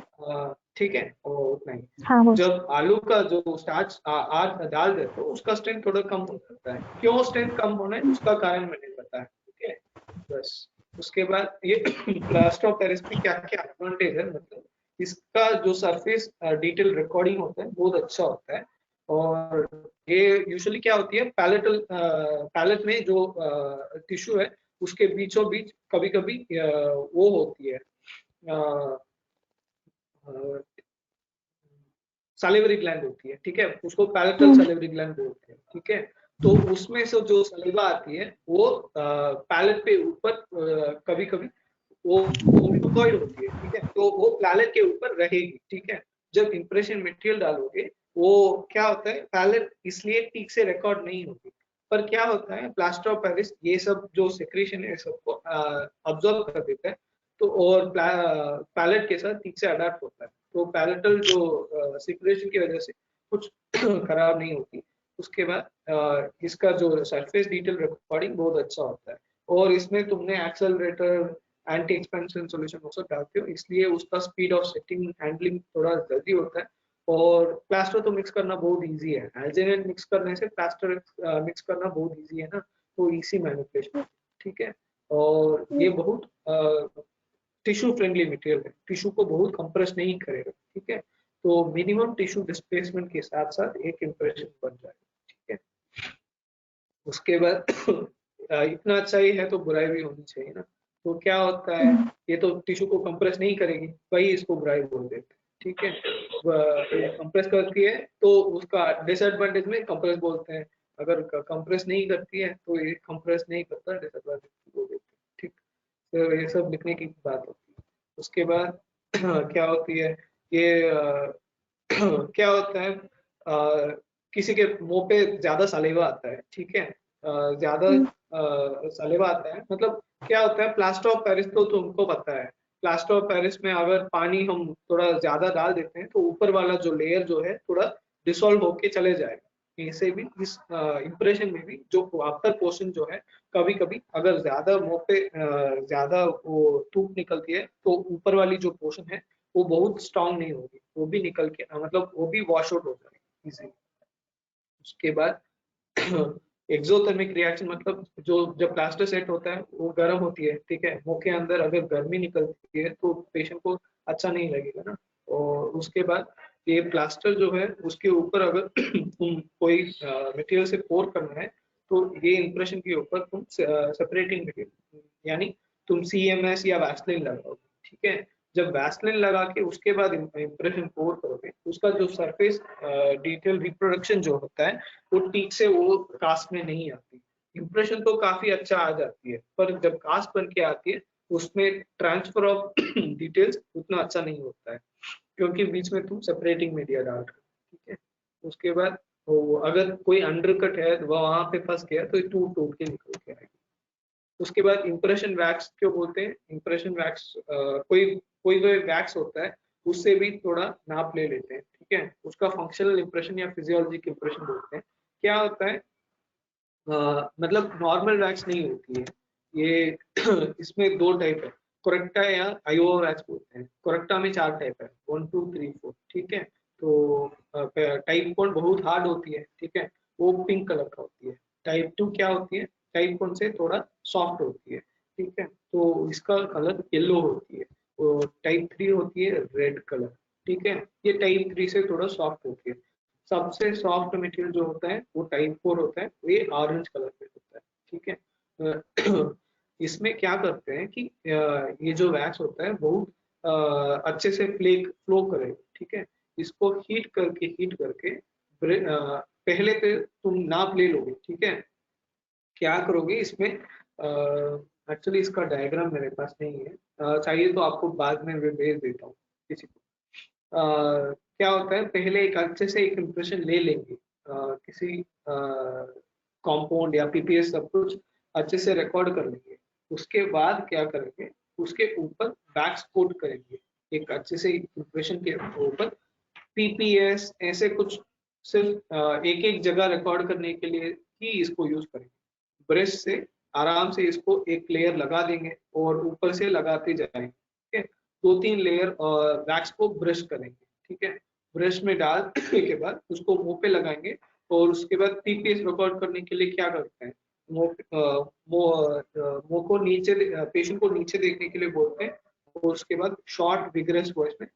ठीक है, और उतना ही। हाँ हो। जब आलू का जो स्टार्च डाल देते हो उसका स्ट्रेंथ थोड़ा कम हो जाता है। क्यों स्ट्रेंथ कम होना है उसका कारण मैंने बताया, ठीक है। बस उसके बाद ये प्लास्टर ऑफ पेरिस में क्या क्या एडवांटेज है, मतलब इसका जो सरफेस डिटेल रिकॉर्डिंग होता है बहुत अच्छा होता है। और ये यूजुअली क्या होती है, पैलेट में जो टिश्यू है उसके बीचों बीच कभी कभी वो होती है सैलिवरी ग्लैंड होती है, ठीक है। उसको पैलेटल हम्म। सैलिवरी ग्लैंड बोलते हैं, ठीक है। तो उसमें से जो सलीवा आती है वो पैलेट पे ऊपर कभी कभी वो मुकोइड होती है, ठीक है। तो वो पैलेट के ऊपर रहेगी, ठीक है। जब इंप्रेशन मटेरियल डालोगे वो क्या होता है, पैलेट इसलिए ठीक से रिकॉर्ड नहीं होगी। पर क्या होता है, प्लास्टर ऑफ पेरिस ये सब जो सेक्रेशन है सबको ऑब्जर्व कर देता है, तो और पैलेट के साथ ठीक से अडेप्ट होता है। तो पैलेटल जो सिक्रेशन की वजह से कुछ खराब नहीं होती। उसके बाद इसका जो सरफेस डिटेल रिकॉर्डिंग बहुत अच्छा होता है। और इसमें तुमने एक्सेलरेटर, एंटी एक्सपेंशन सॉल्यूशन वो सब डालते हो, इसलिए उसका स्पीड ऑफ सेटिंग हैंडलिंग थोड़ा जल्दी होता है। और प्लास्टर तो मिक्स करना बहुत इजी है, एल्जेनेट मिक्स करने से प्लास्टर मिक्स करना बहुत इजी है ना, तो इसी मैनिपुलेशन, ठीक है। और ये बहुत टिश्यू फ्रेंडली मटेरियल है, टिश्यू को बहुत कंप्रेस नहीं करेगा, ठीक है। तो मिनिमम टिश्यू डिस्प्लेसमेंट के साथ साथ एक इंप्रेशन बन जाएगा, ठीक है। उसके बाद इतना अच्छा ही है तो बुराई भी होनी चाहिए ना। तो क्या होता है, ये तो टिश्यू को कंप्रेस नहीं करेगी, वही इसको बुराई बोल देते हैं, ठीक है। कंप्रेस करती है तो उसका डिसएडवांटेज में कंप्रेस बोलते हैं। अगर कंप्रेस नहीं करती है तो ये कंप्रेस नहीं करता, डिसएडवांटेज बोल देते हैं, ठीक। तो ये सब लिखने की बात होती है। उसके बाद क्या होती है, ये क्या होता है, किसी के मुंह पे ज्यादा सलेवा आता है, ठीक है। ज्यादा सलेवा आता है मतलब क्या होता है, प्लास्टर ऑफ पेरिस तो तुमको पता है। प्लास्टर ऑफ पेरिस में अगर पानी हम थोड़ा ज्यादा डाल देते हैं तो ऊपर वाला जो लेयर जो है थोड़ा डिसॉल्व होके चले जाएगा। ऐसे भी इस इंप्रेशन में भी जो आफ्टर पोर्शन जो है, कभी कभी अगर ज्यादा मुंह पे ज्यादा वो धूप निकलती है तो ऊपर वाली जो पोर्शन है वो बहुत स्ट्रांग नहीं होगी, वो भी निकल के मतलब वो भी वॉश आउट हो जाएगी इजीली। उसके बाद एक्सोथर्मिक रिएक्शन मतलब जो जब प्लास्टर सेट होता है वो गर्म होती है, ठीक है। मुंह के अंदर अगर गर्मी निकलती है तो पेशेंट को अच्छा नहीं लगेगा ना। और उसके बाद ये प्लास्टर जो है उसके ऊपर अगर तुम कोई मटेरियल से पोर करना है तो ये इंप्रेशन के ऊपर तुम सेपरेटिंग मटेरियल यानी तुम CMS या वैसलीन लगाओगे, ठीक है। जब वैसलीन लगा के उसके बाद इंप्रेशन पोर करोगे उसका जो सरफेस डिटेल रिप्रोडक्शन जो होता है वो ठीक से वो कास्ट में नहीं आती। इंप्रेशन तो काफी अच्छा आ जाती है पर जब कास्ट बन के आती है उसमें ट्रांसफर ऑफ डिटेल्स उतना अच्छा नहीं होता है क्योंकि बीच में तुम सेपरेटिंग मीडिया डाल रहे हो, उसके बाद अगर कोई अंडरकट है वहां पे फंस गया तो टूट टूट के निकल के आएगी। उसके बाद इम्प्रेशन वैक्स क्यों बोलते हैं? इम्प्रेशन वैक्स कोई कोई कोई वैक्स होता है उससे भी थोड़ा नाप ले लेते हैं, ठीक है। उसका फंक्शनल इंप्रेशन या फिजियोलॉजिक इंप्रेशन बोलते हैं। क्या होता है, मतलब नॉर्मल वैक्स नहीं होती है ये। इसमें दो टाइप है, कोरेक्टा या आयोवा वैक्स बोलते हैं। कोरेक्टा में 4 टाइप है, 1 2 3 4, ठीक है। तो टाइप 1 बहुत हार्ड होती है, ठीक है, वो पिंक कलर का होती है। टाइप 2 क्या होती है, टाइप 1 से थोड़ा सॉफ्ट होती है, ठीक है, तो इसका कलर येलो होती है। और टाइप 3 होती है रेड कलर, ठीक है, ये टाइप 3 से थोड़ा सॉफ्ट होती है। सबसे सॉफ्ट मटेरियल जो होता है वो टाइप 4 होता है, ये ऑरेंज कलर में होता है, ठीक है। इसमें क्या करते हैं कि ये जो वैक्स होता है बहुत अच्छे से फ्लो करे, ठीक है। इसको हीट करके पहले पे तुम नाप ले लोगे, ठीक है। क्या करोगे इसमें, एक्चुअली इसका डायग्राम मेरे पास नहीं है, चाहिए तो आपको बाद में मैं भेज देता हूँ किसी को। क्या होता है, पहले एक अच्छे से एक इम्प्रेशन ले लेंगे, किसी कंपाउंड या पीपीएस सब कुछ अच्छे से रिकॉर्ड कर लेंगे। उसके बाद क्या करेंगे, उसके ऊपर बैक्स कोट करेंगे एक अच्छे से इम्प्रेशन के ऊपर। पीपीएस ऐसे कुछ सिर्फ एक एक जगह रिकॉर्ड करने के लिए ही इसको यूज करेंगे। ब्रश से आराम से इसको एक लेयर लगा देंगे और ऊपर से लगाते जाएंगे, ठीक है। 2 3 लेयर वैक्स को ब्रश करेंगे, ठीक है। ब्रश में डालने के बाद उसको मुंह पे लगाएंगे। और उसके बाद पीपीएस रिकॉर्ड करने के लिए क्या करते हैं, मुंह को नीचे, पेशेंट को नीचे देखने के लिए बोलते हैं। और उसके बाद शॉर्ट विग्रेस वॉइस में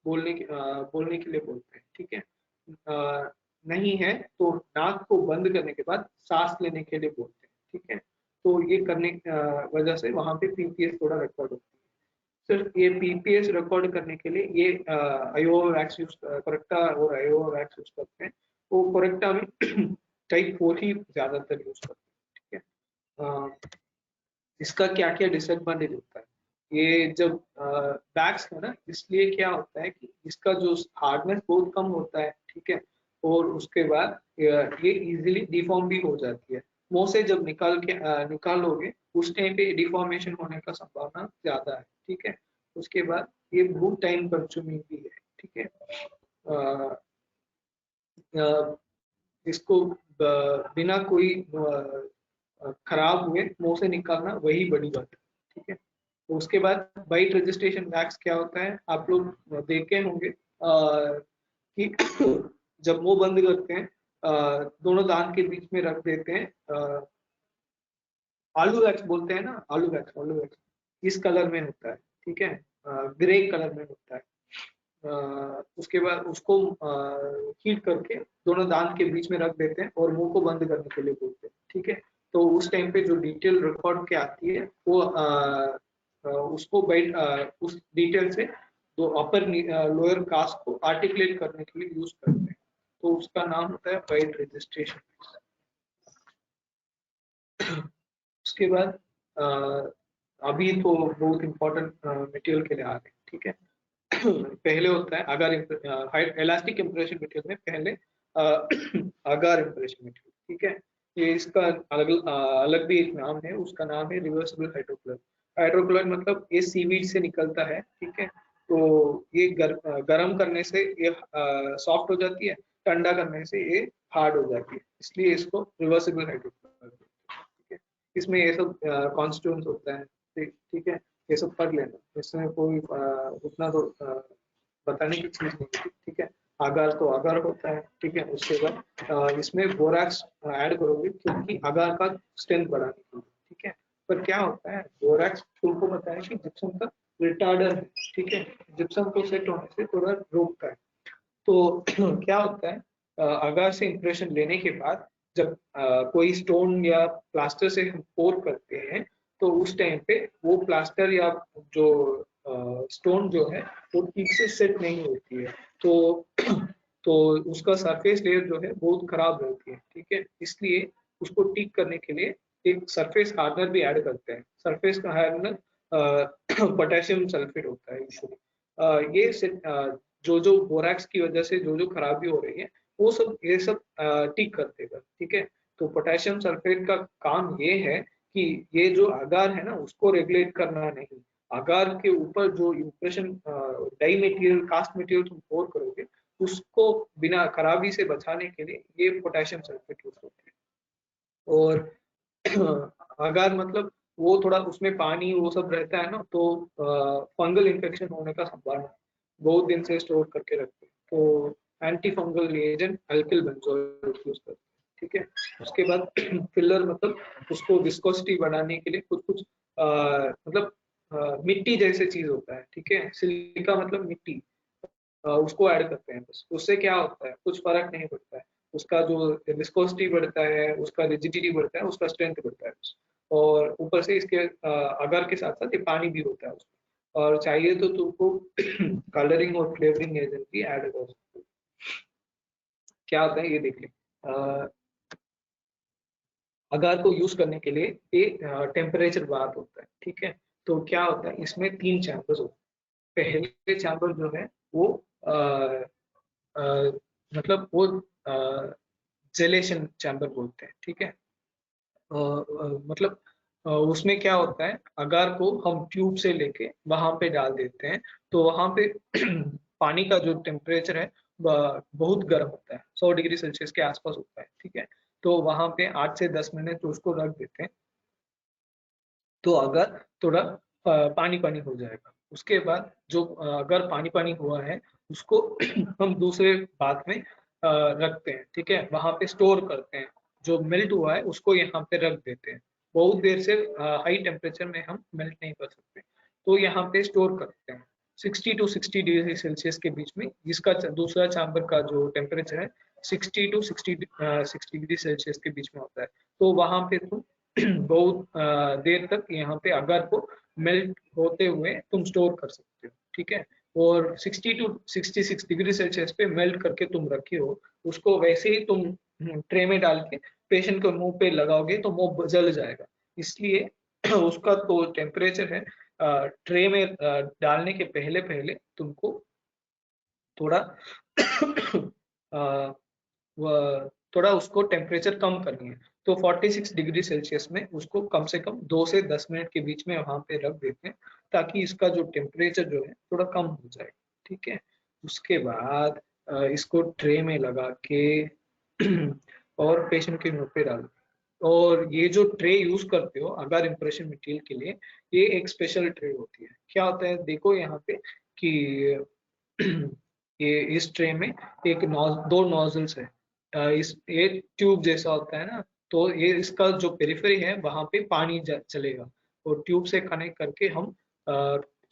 बोलने के लिए बोलते हैं, ठीक है। नहीं है तो नाक को बंद करने के बाद सांस लेने के लिए बोलते हैं, ठीक है। तो ये करने वजह से वहां पे पीपीएस थोड़ा रिकॉर्ड होती है। सिर्फ ये पीपीएस रिकॉर्ड करने के लिए ये आयोवा वैक्स यूज, कोरेक्टा और आयोवा वैक्स यूज करते हैं। वो कोरेक्टा में टाइप 4 ही ज्यादातर यूज करते हैं, ठीक है। इसका क्या क्या डिसएडवांटेज होता है, ये जब बैक्स है ना, इसलिए क्या होता है कि इसका जो हार्डनेस बहुत कम होता है, ठीक है। और उसके बाद ये इजीली डिफॉर्म भी हो जाती है। मुंह से जब निकालोगे उस टाइम पे डिफॉर्मेशन होने का संभावना ज्यादा है, ठीक है। उसके बाद ये बहुत टाइम कंज्यूमिंग भी है, ठीक है। अ, अ, इसको बिना कोई खराब हुए मुंह से निकालना वही बड़ी बात है, ठीक है। तो उसके बाद बाइट रजिस्ट्रेशन वैक्स क्या होता है, आप लोग देखे होंगे कि जब मुंह बंद करते हैं, दोनों दांत के बीच में रख देते हैं, आलू वैक्स बोलते हैं ना, आलू वैक्स इस कलर में होता है, ठीक है, ग्रे कलर में होता है। उसके बाद उसको हीट करके दोनों दांत के बीच में रख देते हैं और मुंह को बंद करने के लिए बोलते हैं, ठीक है। तो उस टाइम पे जो डिटेल रिकॉर्ड के आती है वो उसको उस डिटेल से जो अपर लोअर कास्ट को आर्टिकुलेट करने के लिए यूज करते हैं। तो उसका नाम होता है बाइट रजिस्ट्रेशन। उसके बाद अभी तो बहुत इंपॉर्टेंट मटेरियल के लिए आ गए, ठीक है। पहले होता है अगर इलास्टिक इम्प्रेशन मटेरियल में पहले अगार इम्प्रेशन मटेरियल, ठीक है। ये इसका अलग भी एक नाम है, उसका नाम है रिवर्सिबल हाइड्रोक्लोराइड। हाइड्रोक्लोराइड मतलब ये सीवीड से निकलता है, ठीक है। तो ये गर्म करने से ये सॉफ्ट हो जाती है, ठंडा करने से ये हार्ड हो जाती है, इसलिए इसको रिवर्सिबल हाइड्रोक्लोराइड, ठीक है। इसमें ये सब कॉन्स्टिट्यूएंट्स होता है, ठीक है। ये सब पढ़ लेना, इसमें कोई उतना तो बताने की चीज नहीं है, ठीक है। आगार तो आगार होता है, ठीक है। उसके बाद इसमें बोराक्स ऐड करोगे क्योंकि आगार का स्ट्रेंथ बढ़ाने के लिए, ठीक है। पर क्या होता है, बोराक्स तुमको पता है कि जिप्सम का रिटार्डर है, ठीक है, जिप्सम को सेट होने से थोड़ा रोकता है। तो क्या होता है, आगार से इंप्रेशन लेने के बाद जब कोई स्टोन या प्लास्टर से हम पोर करते हैं तो उस टाइम पे वो प्लास्टर या जो स्टोन जो है वो ठीक से सेट नहीं होती है। तो तो उसका सरफेस लेयर जो है बहुत खराब रहती है, ठीक है। इसलिए उसको ठीक करने के लिए एक सरफेस हार्डनर भी ऐड करते हैं। सरफेस का हार्डनर पोटेशियम सल्फेट होता है यूजुअली। ये जो जो बोरैक्स की वजह से जो जो खराबी हो रही है वो सब ये सब ठीक कर देगा। ठीक है, तो पोटेशियम सल्फेट का काम ये है कि ये जो अगार है ना उसको रेगुलेट करना नहीं, अगार के ऊपर जो impression die material cast material तुम पोर करोगे उसको बिना खराबी से बचाने के लिए ये पोटेशियम सल्फेट यूज होते हैं। और अगार मतलब वो थोड़ा उसमें पानी वो सब रहता है ना, तो फंगल इन्फेक्शन होने का संभावना बहुत दिन से स्टोर करके रखते हैं, तो anti fungal agent alkyl benzoyl use करते हैं। ठीक है, उसके बाद फिलर मतलब उसको विस्कोसिटी बढ़ाने के लिए कुछ कुछ मतलब मिट्टी जैसे चीज होता है। ठीक है, सिलिका मतलब मिट्टी, उसको ऐड करते हैं, बस उससे क्या होता है कुछ फर्क नहीं पड़ता है, उसका जो विस्कोसिटी बढ़ता है, उसका रिजिडिटी बढ़ता है, उसका स्ट्रेंथ बढ़ता है बस। और ऊपर से इसके अगर के साथ साथ ये पानी भी होता है उसमें, और चाहिए तो तुमको कलरिंग और फ्लेवरिंग एजेंट भी ऐड कर सकते हो। क्या होता है ये देख ले, अगार को यूज करने के लिए एक टेम्परेचर बात होता है। ठीक है, तो क्या होता है इसमें 3 चैम्बर्स होते हैं। पहले चैम्बर जो है वो आ, आ, मतलब वो जेलेशन चैम्बर बोलते हैं। ठीक है, मतलब उसमें क्या होता है अगार को हम ट्यूब से लेके वहां पे डाल देते हैं, तो वहां पे पानी का जो टेम्परेचर है बहुत गर्म होता है, 100 डिग्री सेल्सियस के आसपास होता है। ठीक है, तो वहां पे 8 से 10 मिनट उसको रख देते हैं, तो अगर थोड़ा पानी पानी हो जाएगा। उसके बाद जो अगर पानी पानी हुआ है उसको हम दूसरे बात में रखते हैं। ठीक है, वहां पे स्टोर करते हैं, जो मेल्ट हुआ है उसको यहाँ पे रख देते हैं। बहुत देर से हाई टेम्परेचर में हम मेल्ट नहीं कर सकते, तो यहाँ पे स्टोर करते हैं 60 to 60 डिग्री सेल्सियस के बीच में। इसका दूसरा चैम्बर का जो टेम्परेचर है 60 to 60 डिग्री सेल्सियस के बीच में होता है, तो वहां पे तुम बहुत देर तक यहाँ पे अगार को मेल्ट होते हुए तुम स्टोर कर सकते हो। ठीक है, और 60 to 66 डिग्री सेल्सियस पे मेल्ट करके तुम रखे हो, उसको वैसे ही तुम ट्रे में डाल के पेशेंट को मुंह पे लगाओगे तो मुंह जल जाएगा। इसलिए उसका तो टेम्परेचर है ट्रे में डालने के पहले पहले तुमको थोड़ा अ, थोड़ा उसको टेम्परेचर कम करनी है, तो 46 डिग्री सेल्सियस में उसको कम से कम 2 से 10 मिनट के बीच में वहां पे रख देते हैं, ताकि इसका जो टेम्परेचर जो है थोड़ा कम हो जाए। ठीक है, उसके बाद इसको ट्रे में लगा के और पेशेंट के मुंह पे डालो। और ये जो ट्रे यूज करते हो अगर इम्प्रेशन मटेरियल के लिए, ये एक स्पेशल ट्रे होती है। क्या होता है देखो यहाँ पे कि ये इस ट्रे में एक दो नोजल्स है, इस ये ट्यूब जैसा होता है ना, तो ये इसका जो पेरिफेरी है वहां पे पानी चलेगा, और ट्यूब से कनेक्ट करके हम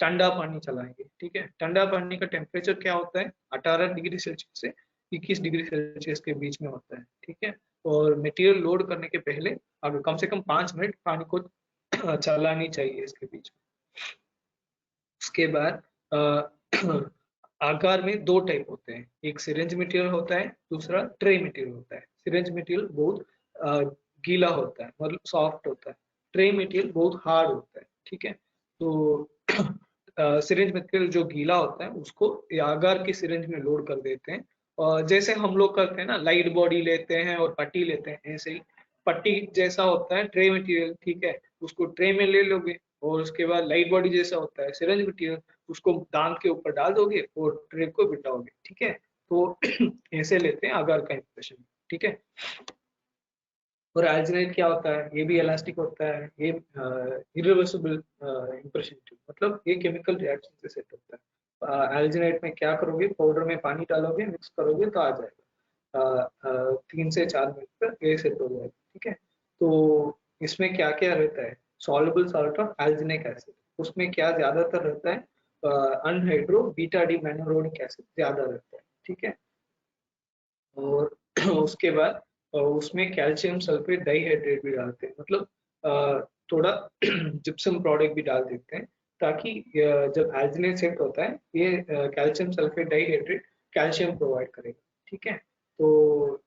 ठंडा पानी चलाएंगे। ठीक है, ठंडा पानी का टेम्परेचर क्या होता है 18 डिग्री सेल्सियस से 21 डिग्री सेल्सियस के बीच में होता है। ठीक है, और मटेरियल लोड करने के पहले अगर कम से कम 5 मिनट पानी को चलानी चाहिए इसके बीच में। उसके बाद आकार में दो टाइप होते हैं, एक सिरिंज मटेरियल होता है, दूसरा ट्रे मटेरियल होता है। सिरिंज मटेरियल बहुत गीला होता है, मतलब सॉफ्ट होता है, ट्रे मटेरियल बहुत हार्ड होता है। ठीक है, तो सिरिंज मटेरियल जो गीला होता है उसको आकार की सिरिंज में लोड कर देते हैं, और जैसे हम लोग करते हैं ना लाइट बॉडी लेते हैं और पट्टी लेते हैं, ऐसे ही पट्टी जैसा होता है ट्रे मटेरियल। ठीक है, उसको ट्रे में ले लोगे, और उसके बाद लाइट बॉडी जैसा होता है सिरिंज मटेरियल, उसको दांत के ऊपर डाल दोगे और ट्रे को बिठाओगे। ठीक है, तो ऐसे लेते हैं अगार का इंप्रेशन। ठीक है, और एल्जिनेट क्या होता है, ये भी इलास्टिक होता है, ये इरिवर्सिबल इंप्रेशन ट्यूब, मतलब ये केमिकल रिएक्शन से सेट होता है। एल्जिनेट में क्या करोगे, पाउडर में पानी डालोगे, मिक्स करोगे तो आ जाएगा, 3 से 4 मिनट तक ये सेट हो जाएगा। ठीक है, तो इसमें क्या क्या रहता है, सॉल्युबल सॉल्ट ऑफ एल्जिनिक एसिड, उसमें क्या ज्यादातर रहता है अनहाइड्रो बीटा डी मैनोरोनिक एसिड ज्यादा रहता है। ठीक है, और उसके बाद उसमें कैल्शियम सल्फेट डाइहाइड्रेट भी डालते हैं, मतलब थोड़ा जिप्सम प्रोडक्ट भी डाल देते हैं, ताकि जब एल्जिनेट सेट होता है ये calcium sulphate dihydrate calcium provide करेगा। ठीक है, तो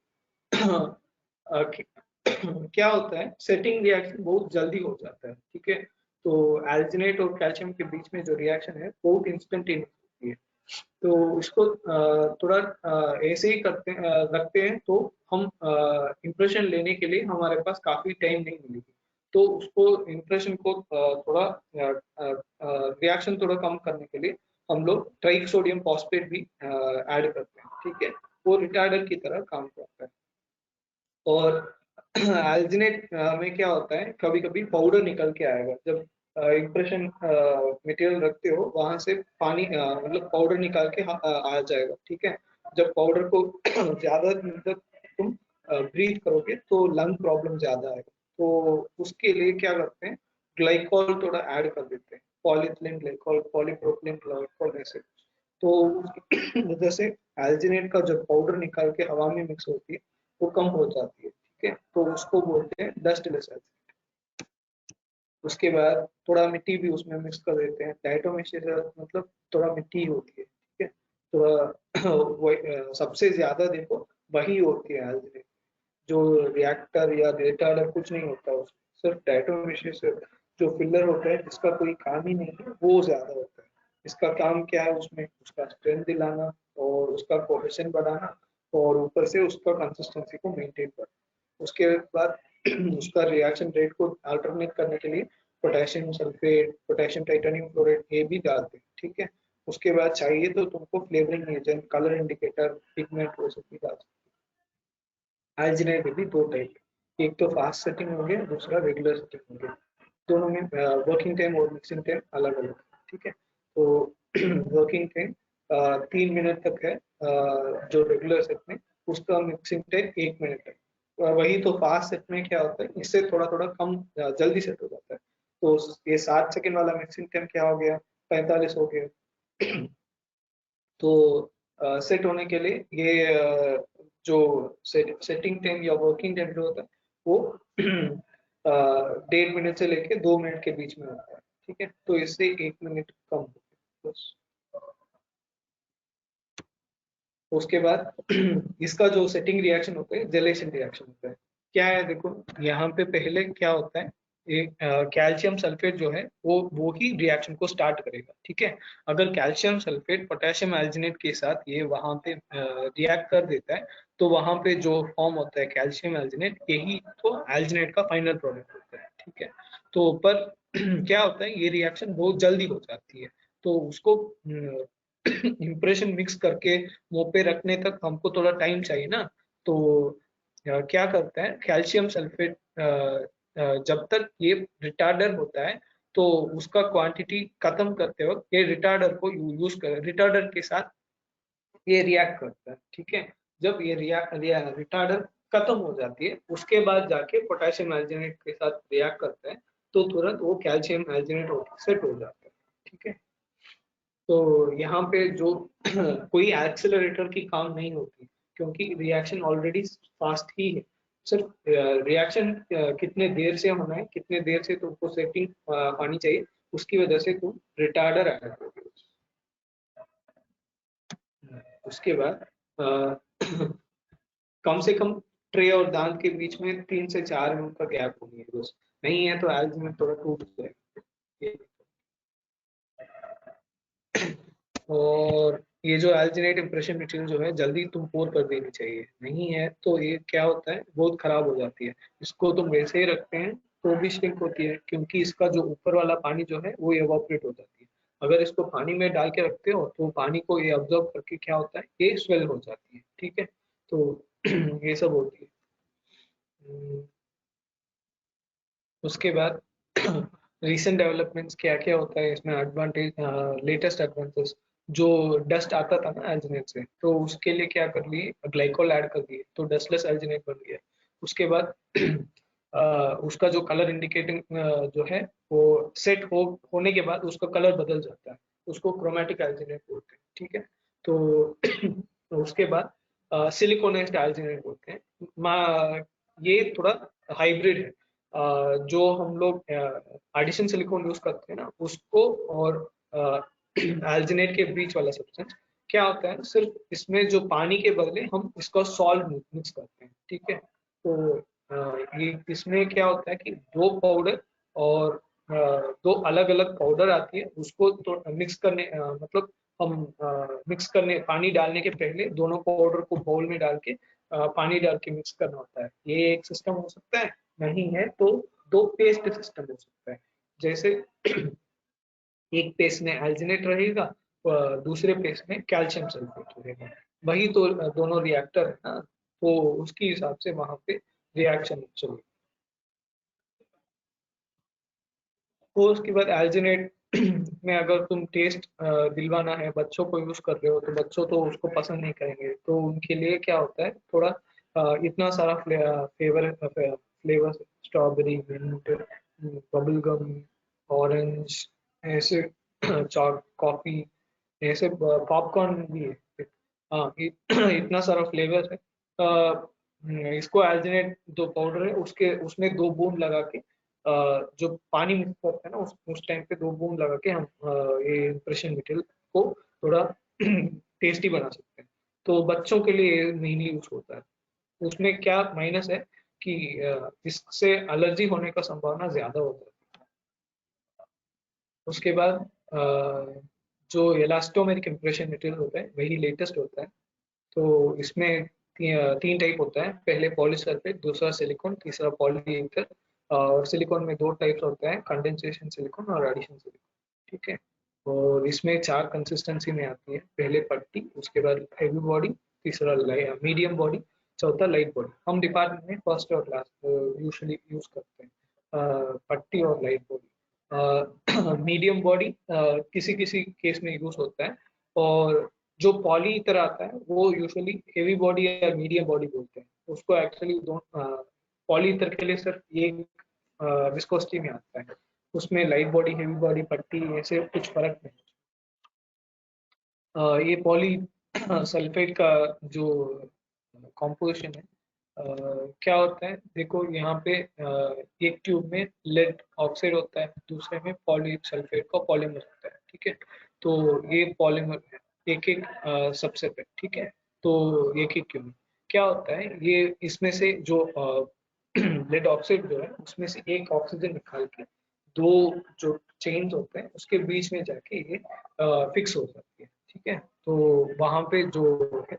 क्या होता है सेटिंग रिएक्शन बहुत जल्दी हो जाता है। ठीक है, तो एल्जिनेट और कैल्शियम के बीच में जो रिएक्शन है बहुत इंस्टेंटेनियस होती है, तो इसको थोड़ा ऐसे ही रखते हैं, तो हम इम्प्रेशन लेने के लिए हमारे पास काफी टाइम नहीं मिलेगी। तो उसको इम्प्रेशन को थोड़ा रिएक्शन थोड़ा कम करने के लिए हम लोग ट्राइसोडियम फॉस्फेट भी ऐड करते हैं, ठीक है। वो रिटार्डर की तरह काम करता है। और एल्जिनेट में क्या होता है, कभी कभी पाउडर निकल के आएगा जब इम्प्रेशन मटेरियल रखते हो, वहां से पानी मतलब पाउडर निकाल के आ जाएगा, ठीक है। जब पाउडर को ज्यादा मतलब तुम ब्रीथ करोगे तो लंग प्रॉब्लम ज्यादा आएगा। तो उसके लिए क्या करते हैं, ग्लाइकॉल थोड़ा ऐड कर देते हैं, पॉलीथिलीन ग्लाइकॉल, पॉलीप्रोपिलीन ग्लाइकॉल, ऐसे। तो उसकी वजह से एल्जिनेट का जब पाउडर निकाल के हवा में मिक्स होती है वो कम हो जाती है, ठीक है। तो उसको बोलते हैं डस्टलेस एल्जिनेट। उसके बाद थोड़ा मिट्टी भी उसमें मिक्स कर देते हैं, डायटोमेशियस मतलब थोड़ा मिट्टी होती है, ठीक है। थोड़ा सबसे ज्यादा देखो वही होती है एल्जिनेट। जो रिएक्टर या रिटार्डर कुछ नहीं होता उसमें, सिर्फ डायटोमेशियस जो फिलर होता है जिसका कोई काम ही नहीं है वो ज्यादा होता है। इसका काम क्या है, उसमें उसका स्ट्रेंथ दिलाना और उसका कोहेशन बढ़ाना, और ऊपर से उसका कंसिस्टेंसी को मेंटेन करना। उसके बाद उसका रिएक्शन रेट को अल्टरनेट करने के लिए potassium sulphate, potassium titanium fluoride ये भी डालते हैं, ठीक है। उसके बाद चाहिए तो तुमको flavouring agent, colour indicator, pigment वो सब भी डाल सकते हैं। एल्जिनेट में भी दो टाइप है, एक तो फास्ट सेटिंग हो गया, दूसरा रेगुलर सेटिंग हो गया। दोनों में वर्किंग टाइम और मिक्सिंग टाइम अलग अलग है, ठीक है। तो वर्किंग टाइम 3 मिनट तक है, जो रेगुलर सेट में, उसका मिक्सिंग टाइम 1 मिनट है। वही तो फास्ट सेट में क्या होता है, इससे थोड़ा थोड़ा कम जल्दी सेट हो जाता है। तो ये 7 सेकेंड वाला मिक्सिंग टाइम क्या हो गया, 45 हो गया। तो सेट होने के लिए ये जो सेटिंग टाइम या वर्किंग टाइम जो होता है वो 1.5 मिनट से लेके 2 मिनट के बीच में होता है, ठीक है। तो इससे 1 मिनट कम हो गया बस। उसके बाद इसका जो सेटिंग रिएक्शन होता है जेलेशन रिएक्शन होता है। क्या है देखो, यहाँ पे पहले क्या होता है, एक कैल्शियम सल्फेट जो है वो ही रिएक्शन को स्टार्ट करेगा, ठीक है। अगर कैल्शियम सल्फेट पोटेशियम एल्जिनेट के साथ ये वहां पे रिएक्ट कर देता है, तो वहां पे जो फॉर्म होता है कैल्शियम एल्जिनेट, यही तो एल्जिनेट का फाइनल प्रोडक्ट होता है, ठीक है। तो पर क्या होता है, ये रिएक्शन बहुत जल्दी हो जाती है। तो उसको इम्प्रेशन मिक्स करके मुंह पे रखने तक हमको थोड़ा टाइम चाहिए ना। तो क्या करता है कैल्शियम सल्फेट, जब तक ये रिटार्डर होता है तो उसका क्वांटिटी खत्म करते वक्त ये रिटार्डर को यूज कर, रिटार्डर के साथ ये रिएक्ट करता है, ठीक है। जब ये रिटार्डर खत्म हो जाती है, उसके बाद जाके पोटेशियम एल्जिनेट के साथ रिएक्ट करता है, तो तुरंत वो कैल्शियम एल्जिनेट सेट हो जाता है, ठीक है। तो यहाँ पे जो कोई एक्सेलरेटर की काम नहीं होती, क्योंकि रिएक्शन ऑलरेडी फास्ट ही है। सिर्फ रिएक्शन कितने देर से होना है, कितने देर से तुमको सेटिंग आनी चाहिए, उसकी वजह से तुम रिटार्डर ऐड करोगे। उसके बाद कम से कम ट्रे और दांत के बीच में 3 से 4 mm का गैप होनी है बस। नहीं है तो एल्ज में थोड़ा टूट जाएगा। और ये जो एल्जिनेट इम्प्रेशन मटेरियल जो है जल्दी तुम पोर कर देनी चाहिए, नहीं है तो ये क्या होता है, बहुत खराब हो जाती है। इसको तुम वैसे ही रखते हैं तो भी श्रिंक होती है, क्योंकि इसका जो ऊपर वाला पानी जो है वो एवापोरेट हो जाती है। अगर इसको पानी में डाल के रखते हो तो पानी को ये ऑब्जर्व करके क्या होता है, ये स्वेल हो जाती है, ठीक है। तो ये सब होती है। उसके बाद रीसेंट डेवलपमेंट्स क्या क्या होता है इसमें, एडवांटेज, लेटेस्ट एडवांसेस, जो डस्ट आता था ना एल्जिनेट से, तो उसके लिए क्या कर लिए, ग्लाइकोल ऐड कर दिए, तो डस्टलेस एल्जिनेट बन गया। उसके बाद उसका जो कलर इंडिकेटिंग जो है वो सेट होने के बाद उसका कलर बदल जाता है, उसको क्रोमेटिक एल्जिनेट बोलते हैं, ठीक है। तो उसके बाद सिलिकॉनाइज्ड एल्जिनेट बोलते हैं। ये थोड़ा हाइब्रिड है। जो हम लोग एडिशन सिलिकॉन यूज करते हैं ना उसको, और एल्जिनेट के बीच वाला सब्सटेंस क्या होता है, सिर्फ इसमें जो पानी के बदले हम इसका सॉल्ट मिक्स करते हैं, ठीक है। तो ये इसमें क्या होता है कि दो पाउडर और दो अलग अलग पाउडर आती है, उसको तो मिक्स करने मतलब हम मिक्स करने, पानी डालने के पहले दोनों पाउडर को बाउल में डाल के पानी डाल के मिक्स करना होता है। ये एक सिस्टम हो सकता है, नहीं है तो दो पेस्ट सिस्टम हो सकता है। जैसे एक पेस्ट में एल्जिनेट रहेगा, दूसरे पेस्ट में कैल्शियम सल्फेट रहेगा। वही तो दोनों रिएक्टर है ना, तो उसके हिसाब से वहां पे रिएक्शन चलेगी। तो उसके बाद एल्जिनेट में अगर तुम टेस्ट दिलवाना है, बच्चों को यूज कर रहे हो, तो बच्चों तो उसको पसंद नहीं करेंगे, तो उनके लिए क्या होता है, थोड़ा इतना सारा flavour, strawberry, mint, bubble gum, orange, ऐसे चॉक कॉफी, ऐसे पॉपकॉर्न भी है। हाँ इतना सारा फ्लेवर है। इसको एल्जिनेट जो पाउडर है उसके उसमें दो बूंद लगा के, जो पानी मिक्स करते हैं ना, उस टाइम पे दो बूंद लगा के हम ये इम्प्रेशन मटेरियल को थोड़ा टेस्टी बना सकते हैं। तो बच्चों के लिए मेनली यूज होता है। उसमें क्या माइनस है कि इससे एलर्जी होने का संभावना ज्यादा होता है। उसके बाद जो इलास्टोमेरिक इम्प्रेशन मटेरियल होता है वही लेटेस्ट होता है। तो इसमें तीन टाइप होता है, पहले पॉलीसल्फेट, दूसरा सिलिकॉन, तीसरा पॉलीईथर। और सिलिकॉन में दो टाइप्स होते हैं, कंडेंसेशन सिलिकॉन और एडिशन सिलिकॉन। ठीक है। और इसमें चार कंसिस्टेंसी में आती है, पहले पट्टी, उसके बाद हैवी बॉडी, तीसरा मीडियम बॉडी, चौथा लाइट बॉडी। हम डिपार्टमेंट में फर्स्ट और लास्ट यूजुअली यूज करते हैं पट्टी और लाइट बॉडी। मीडियम बॉडी किसी किसी केस में यूज होता है। और जो पॉली ईथर आता है वो यूजुअली हेवी बॉडी या मीडियम बॉडी बोलते हैं उसको। एक्चुअली दो पॉली ईथर के लिए सिर्फ ये विस्कोसिटी में आता है, उसमें लाइट बॉडी, हेवी बॉडी, पट्टी ऐसे कुछ फर्क नहीं। ये पॉली सल्फेट का जो कॉम्पोजिशन है, क्या होता है देखो यहाँ पे, एक ट्यूब में लेड ऑक्साइड होता है, दूसरे में पॉली सल्फेट का पॉलीमर होता है। ठीक है। तो ये पॉलीमर है, एक एक सबसेट है। ठीक है। तो एक एक ट्यूब में क्या होता है, ये इसमें से जो लेड ऑक्साइड जो है उसमें से एक ऑक्सीजन निकाल के दो जो चेन्स होते हैं उसके बीच में जाके ये फिक्स हो जाती है। ठीक है। तो वहां पे जो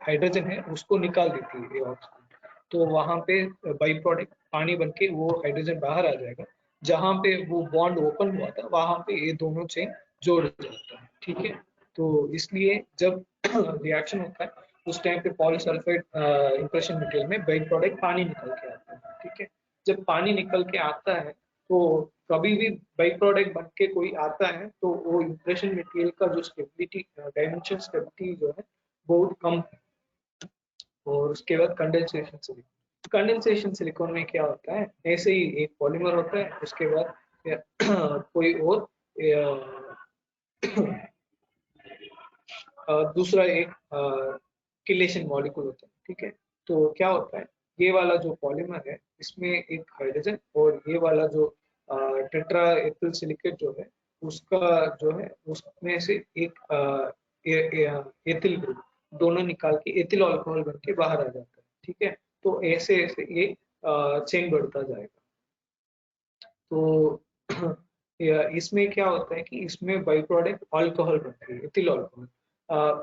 हाइड्रोजन है उसको निकाल देती है ये ऑक्सीजन। तो वहां पे बाई प्रोडक्ट पानी बन के वो हाइड्रोजन बाहर आ जाएगा। जहां पे वो बॉन्ड ओपन हुआ था वहां पे ये दोनों चेन जोड़ जाता है। ठीक है। तो इसलिए जब रिएक्शन होता है उस टाइम पे पॉलीसल्फेट इंप्रेशन मटेरियल में बाई प्रोडक्ट पानी निकल के आता है। ठीक है। जब पानी निकल के आता है तो कभी भी बाई प्रोडक्ट बन के कोई आता है तो वो इंप्रेशन मटेरियल का जो स्टेबिलिटी, डायमेंशन स्टेबिलिटी जो है बहुत कम है। और उसके बाद कंडेंसेशन सिलिकॉन में क्या होता है, ऐसे ही एक पॉलीमर होता है, उसके बाद कोई और दूसरा एक किलेशन मॉलिक्यूल होता है। ठीक है। तो क्या होता है, ये वाला जो पॉलीमर है इसमें एक हाइड्रोजन, और ये वाला जो टेट्रा एथिल सिलिकेट जो है उसका जो है उसमें से एक एथिल ग्रुप दोनों निकाल के एथिल अल्कोहल बन के बाहर आ जाता है। ठीक है। तो ऐसे ऐसे ये चेन बढ़ता जाएगा। तो इसमें क्या होता है कि इसमें बाई प्रोडक्ट अल्कोहल बनती है, एथिल अल्कोहल।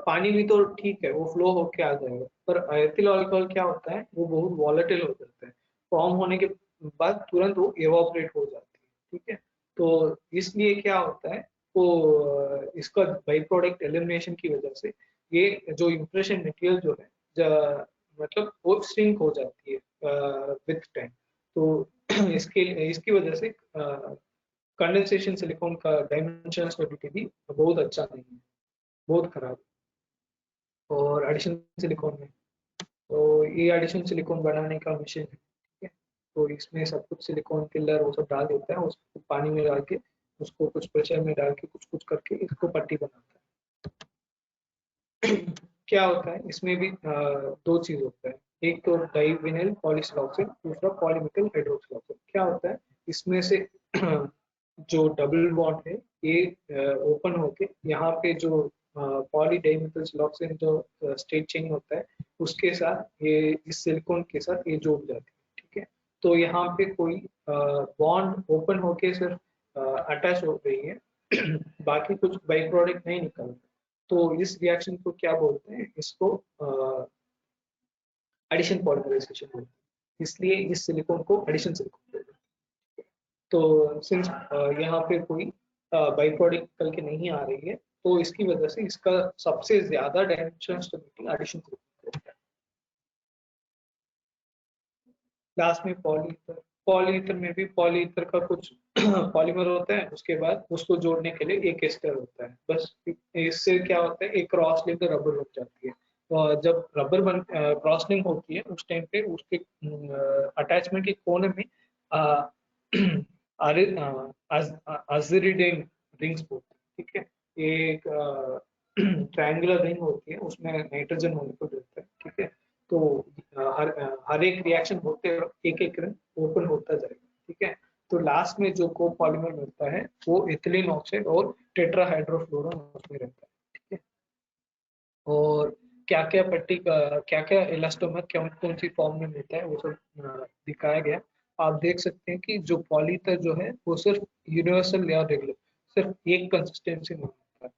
पानी भी तो ठीक है वो फ्लो होके आ जाएगा, पर एथिल अल्कोहल क्या होता है वो बहुत वॉलेटाइल हो जाता है, फॉर्म होने के बाद तुरंत वो एवापोरेट हो जाती है। ठीक है। तो इसलिए क्या होता है, वो इसका बाई प्रोडक्ट एलिमिनेशन की वजह से ये जो इम्प्रेशन मटेरियल जो है मतलब वो श्रिंक हो जाती है विथ टाइम। तो इसके इसकी वजह से कंडेंसेशन सिलिकॉन का डायमेंशन स्टेबिलिटी भी बहुत अच्छा नहीं है, बहुत खराब। और एडिशन सिलिकॉन में, तो ये एडिशन सिलिकॉन बनाने का मशीन है। ठीक है। तो इसमें सब कुछ सिलिकॉन फिलर वो सब डाल देता है, उसको पानी में डाल के उसको कुछ प्रेशर में डाल के कुछ कुछ करके इसको पट्टी बनाता है। क्या होता है इसमें भी दो चीज होता है, एक तो डाइविनाइल पॉलीसिलॉक्सेन, दूसरा पॉलीमेथिल हाइड्रोक्सिलॉक्सेन। क्या होता है इसमें से जो डबल बॉन्ड है ये ओपन होके यहाँ पे जो पॉली डाइमेथिल सिलॉक्सेन जो स्ट्रेट चेन होता है उसके साथ ये इस सिलिकॉन के साथ ये जुड़ जाती है। ठीक है। तो यहाँ पे कोई बॉन्ड ओपन होके सिर्फ अटैच हो गई है, बाकी कुछ बाई प्रोडक्ट नहीं निकल रहा। तो इस रिएक्शन को क्या बोलते हैं, इसको एडिशन पॉलीमराइजेशन बोलते हैं, इसलिए इस सिलिकॉन को एडिशन सिलिकॉन बोलते हैं। तो सिंस यहाँ पे कोई बाई प्रोडक्ट निकल के नहीं आ रही है, तो इसकी वजह से इसका सबसे ज्यादा डायमेंशन स्टेबिलिटी एडिशन सिलिकॉन होता है। लास्ट में पॉलीईथर, पॉलीईथर में भी पॉलीईथर का कुछ पॉलीमर होता है, उसके बाद उसको जोड़ने के लिए एक एस्टर होता है, बस इससे क्या होता है, एक क्रॉस लिंक रबर बन जाती है। और जब रबर बन क्रॉस लिंक होती है उस टाइम पे उसके अटैचमेंट के कोने में अजरिडेन रिंग्स बोलते हैं, ठीक है। ये एक ट्रायंगुलर रिंग होती है, उसमें नाइट्रोजन मॉलिक्यूल रहता है, ठीक है। तो हर एक रिएक्शन होते एक एक रिंग ओपन होता जाएगा, ठीक है। तो लास्ट में जो को पॉलीमर मिलता है वो इथिलीन ऑक्साइड और टेट्राहाइड्रोफ्लोरोन उसमें रहता है, ठीक है। और क्या क्या पट्टी का क्या क्या इलास्टोमर कौन कौन सी फॉर्म में मिलता है वो सब दिखाया गया। आप देख सकते हैं कि जो पॉलीथर जो है वो सिर्फ यूनिवर्सल या रेगुलर सिर्फ एक कंसिस्टेंसी में होता है।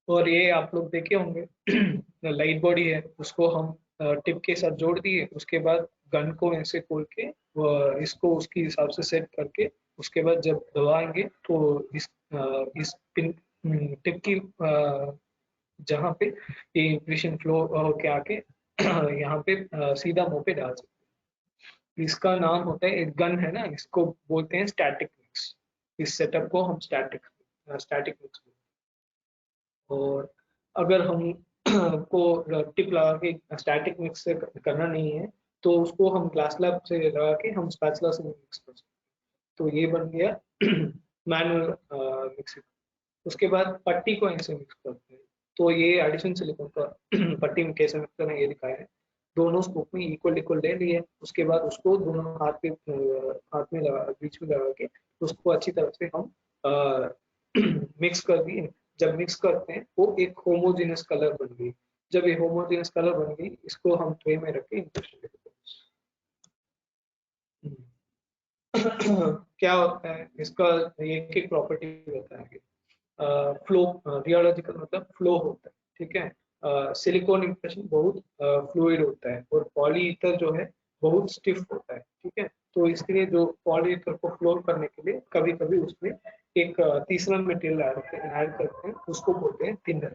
और ये आप लोग देखे होंगे लाइट बॉडी है, उसको हम टिप के साथ जोड़ दिए, उसके बाद गन को ऐसे खोल के इसको उसके हिसाब से सेट करके उसके बाद जब दबाएंगे तो इस पिन टिप की जहाँ पे ये इक्वेशन फ्लो होके आके यहाँ पे सीधा मुंह पे डाल सकते हैं। इसका नाम होता है, एक गन है ना, इसको बोलते हैं स्टैटिक मिक्स। इस सेटअप को हम स्टैटिक स्टैटिक मिक्स बोलते हैं। और अगर हम को टिप लगा के स्टैटिक मिक्स से करना नहीं है तो उसको हम ग्लास लैब से लगा के हम स्पैचुला से मिक्स कर सकते हैं। तो ये बन गया मैनुअल मिक्सिंग। उसके बाद पट्टी को ऐसे मिक्स करते हैं। तो ये एडिशन सिलिकॉन का पट्टी में कैसे मिक्स करना है ये दिखाया है। दोनों स्कूप में इक्वल इक्वल ले लिए, उसके बाद उसको दोनों हाथ में लगा बीच में लगा के उसको अच्छी तरह से हम मिक्स कर दिए। जब मिक्स करते हैं वो एक होमोजेनस कलर बन गई। जब ये होमोजेनस कलर बन गई इसको हम ट्रे में रख के इंप्रेशन देते हैं। क्या होता है इसका, एक एक प्रॉपर्टी बताएंगे। फ्लो, रियोलॉजिकल मतलब फ्लो होता है, ठीक है। सिलिकॉन इम्प्रेशन बहुत फ्लूइड होता है और पॉलीईथर जो है बहुत स्टिफ होता है, ठीक है। तो इसके लिए जो पॉलीईथर को फ्लो करने के लिए कभी कभी उसमें एक तीसरा मटेरियल ऐड करते हैं, उसको बोलते हैं थिनर।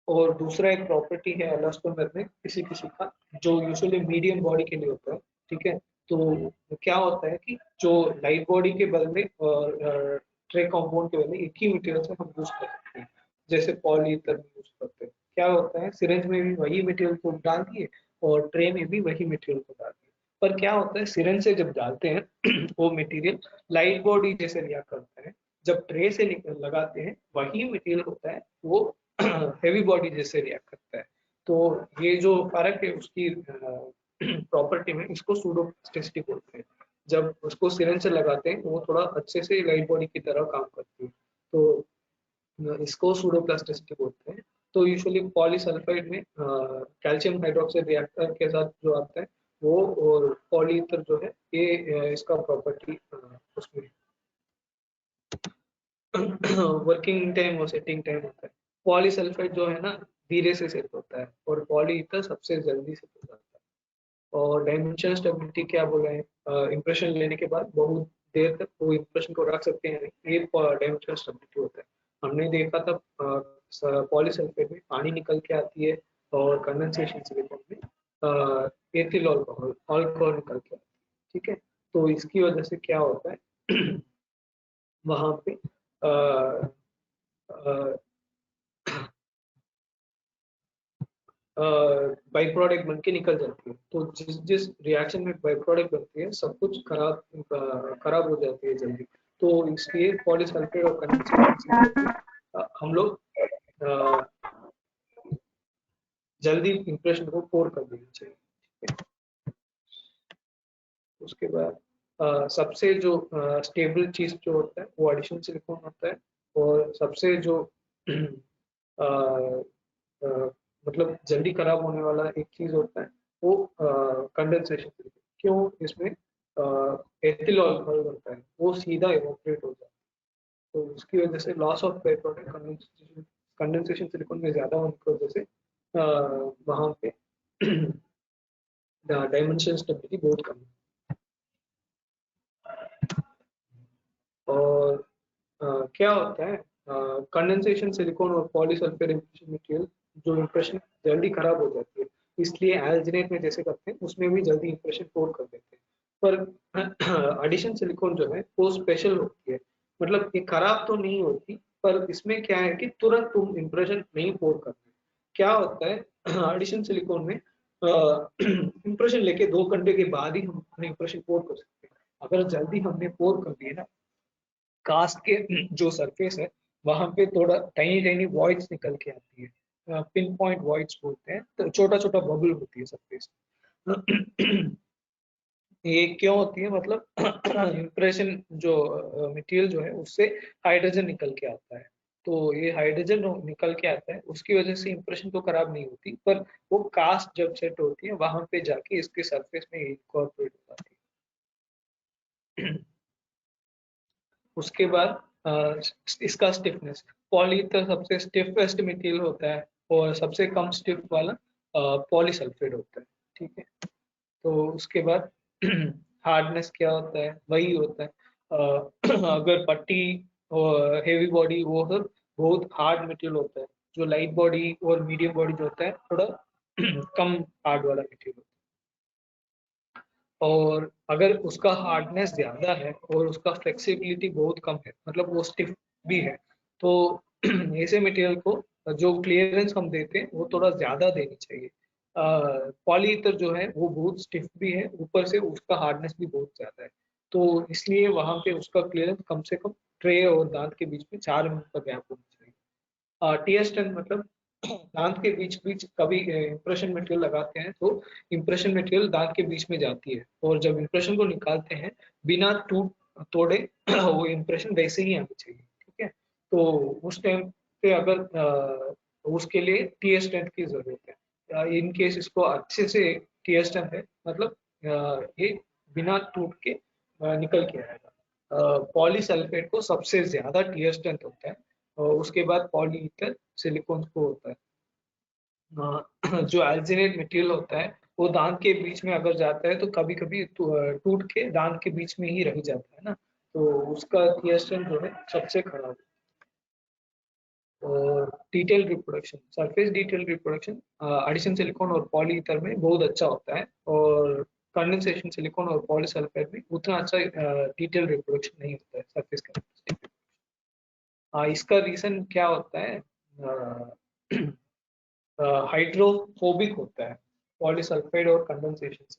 और दूसरा एक प्रॉपर्टी है एलास्टोमर में किसी किसी का, जो यूजुअली मीडियम बॉडी के लिए होता है, ठीक है। तो क्या होता है कि जो लाइट बॉडी के बदले और ट्रे कंपाउंड के बदले एक ही मटेरियल से हम यूज कर सकते हैं, जैसे पॉलीईथर में यूज करते हैं। क्या होता है, सिरिंज में भी वही मटेरियल को डाल दिए और ट्रे में भी वही मटेरियल को डाल दिए, पर क्या होता है सिरिंज से जब डालते हैं वो मटेरियल लाइट बॉडी जैसे रिएक्ट करता है, जब ट्रे से लगाते हैं वही मटेरियल होता है वो हेवी बॉडी जैसे रिएक्ट करता है। तो ये जो फर्क है उसकी प्रॉपर्टी में, इसको सूडोप्लास्टिसिटी बोलते हैं। जब उसको सिरिंज से लगाते हैं वो थोड़ा अच्छे से लाइट बॉडी की तरह काम करती है, तो इसको सूडोप्लास्टिसिटी बोलते हैं। तो यूजुअली पॉलीसल्फाइड में कैल्शियम हाइड्रोक्साइड रिएक्टर के साथ जो आता है वो, और पॉलीईथर जो है ये इसका प्रॉपर्टी उसमें वर्किंग टाइम और सेटिंग टाइम होता है। पॉलीसल्फाइड जो है ना धीरे से सेट होता है और पॉलीईथर सबसे जल्दी सेट हो जाता है। और डायमेंशन स्टेबिलिटी क्या बोल रहे हैं, इंप्रेशन लेने के बाद बहुत देर तक वो इंप्रेशन को रख सकते हैं, ये डायमेंशन स्टेबिलिटी होता है। हमने देखा था पॉलीसल्फाइड में पानी निकल के आती है और कंडेंसेशन सिलिकॉन में एथिल अल्कोहल निकल के आती है, ठीक है। तो इसकी वजह से क्या होता है वहां पे बाई प्रोडक्ट बन के निकल जाती है। तो जिस जिस रिएक्शन में बाई प्रोडक्ट बनती है सब कुछ खराब हो जाती है जल्दी। तो इसलिए पॉलीसल्फेट और कंडेंसेशन हम लोग अ, जल्दी इंप्रेशन को पोर कर देना चाहिए। उसके बाद सबसे जो स्टेबल चीज जो होता है वो एडिशन सिलिकॉन होता है। और सबसे जो अ, अ, मतलब जल्दी खराब होने वाला एक चीज होता है वो कंडेंसेशन सिलिकॉन। क्यों, इसमें एथिल अल्कोहल बनता है वो सीधा इवोपरेट हो जाता है। तो उसकी वजह से loss of by product condensation silicon में ज्यादा होने की वजह से वहां पे डायमेंशन स्टेबिलिटी बहुत कम है। और क्या होता है कंडेंसेशन सिलिकॉन और पॉलीसल्फेट इम्प्रेशन मटेरियल जो इम्प्रेशन जल्दी खराब हो जाती है, इसलिए एल्जिनेट में जैसे करते हैं उसमें भी जल्दी इम्प्रेशन पोर कर देते हैं। पर एडिशन सिलिकॉन जो है वो स्पेशल होती है, मतलब ये खराब तो नहीं होती, पर इसमें क्या है कि तुरंत तुम इम्प्रेशन नहीं पोर करते। क्या होता है एडिशन सिलिकॉन में इम्प्रेशन लेके 2 घंटे के बाद ही हम अपने इम्प्रेशन पोर कर सकते हैं। अगर जल्दी हमने पोर कर दिए ना, कास्ट के जो सरफेस है वहां पे थोड़ा टाइनी टाइनी वॉइड्स निकल के आती है, पिन पॉइंट वॉइड्स बोलते हैं, तो छोटा छोटा बबल होती है सरफेस। ये क्यों होती है, मतलब इम्प्रेशन जो मटेरियल जो है उससे हाइड्रोजन निकल के आता है। तो ये हाइड्रोजन निकल के आता है, उसकी वजह से इम्प्रेशन तो खराब नहीं होती, पर वो कास्ट जब सेट होती है वहां पे जाके इसके सरफेस में इनकॉर्पोरेट हो जाती है। उसके बाद इसका स्टिफनेस, पॉलीथर सबसे स्टिफेस्ट मटेरियल होता है और सबसे कम स्टिफ वाला पॉलीसल्फेट होता है। ठीक है, तो उसके बाद हार्डनेस क्या होता है, वही होता है। अगर पट्टी और हेवी बॉडी वो सब बहुत हार्ड मटेरियल होता है, जो लाइट बॉडी और मीडियम बॉडी जो होता है थोड़ा कम हार्ड वाला मटेरियल होता है। और अगर उसका हार्डनेस ज्यादा है और उसका फ्लेक्सिबिलिटी बहुत कम है, मतलब वो स्टिफ भी है, तो ऐसे मटेरियल को जो क्लियरेंस हम देते हैं वो थोड़ा ज्यादा देनी चाहिए। पॉलीइथर जो है वो बहुत स्टिफ भी है, ऊपर से उसका हार्डनेस भी बहुत ज्यादा है, तो इसलिए वहां पे उसका क्लियरेंस कम से कम ट्रे और दांत के बीच में 4 mm का गैप होना चाहिए। टीयर स्ट्रेंथ मतलब दांत के बीच बीच कभी इम्प्रेशन मटेरियल लगाते हैं तो इम्प्रेशन मटेरियल दांत के बीच में जाती है, और जब इम्प्रेशन को निकालते हैं बिना टूट तोड़े वो इम्प्रेशन वैसे ही आनी चाहिए। ठीक है, तो उस टाइम पे अगर उसके लिए टीयर स्ट्रेंथ की जरूरत है। इन केस इसको अच्छे से टीयर स्ट्रेंथ है, मतलब ये बिना टूट के निकल के आएगा। पॉलीसल्फेट को सबसे ज्यादा टीयर स्ट्रेंथ होता है, और उसके बाद पॉलीइथर सिलिकॉन को होता है। जो एल्जिनेट मटेरियल होता है वो दांत के बीच में अगर जाता है तो कभी कभी टूट के दांत के बीच में ही रह जाता है ना, तो उसका टीयर स्ट्रेंथ जो है सबसे खराब है। और detail reproduction, surface detail reproduction addition silicone और पॉलीइथर में बहुत अच्छा होता है, और कंडेंसेशन सिलिकॉन और पॉलीसल्फेट में उतना अच्छा डिटेल रिप्रोडक्शन नहीं होता है सरफेस का। इसका रीजन क्या होता है, हाइड्रोफोबिक होता है पॉलीसल्फाइड और कंडेंसेशन से।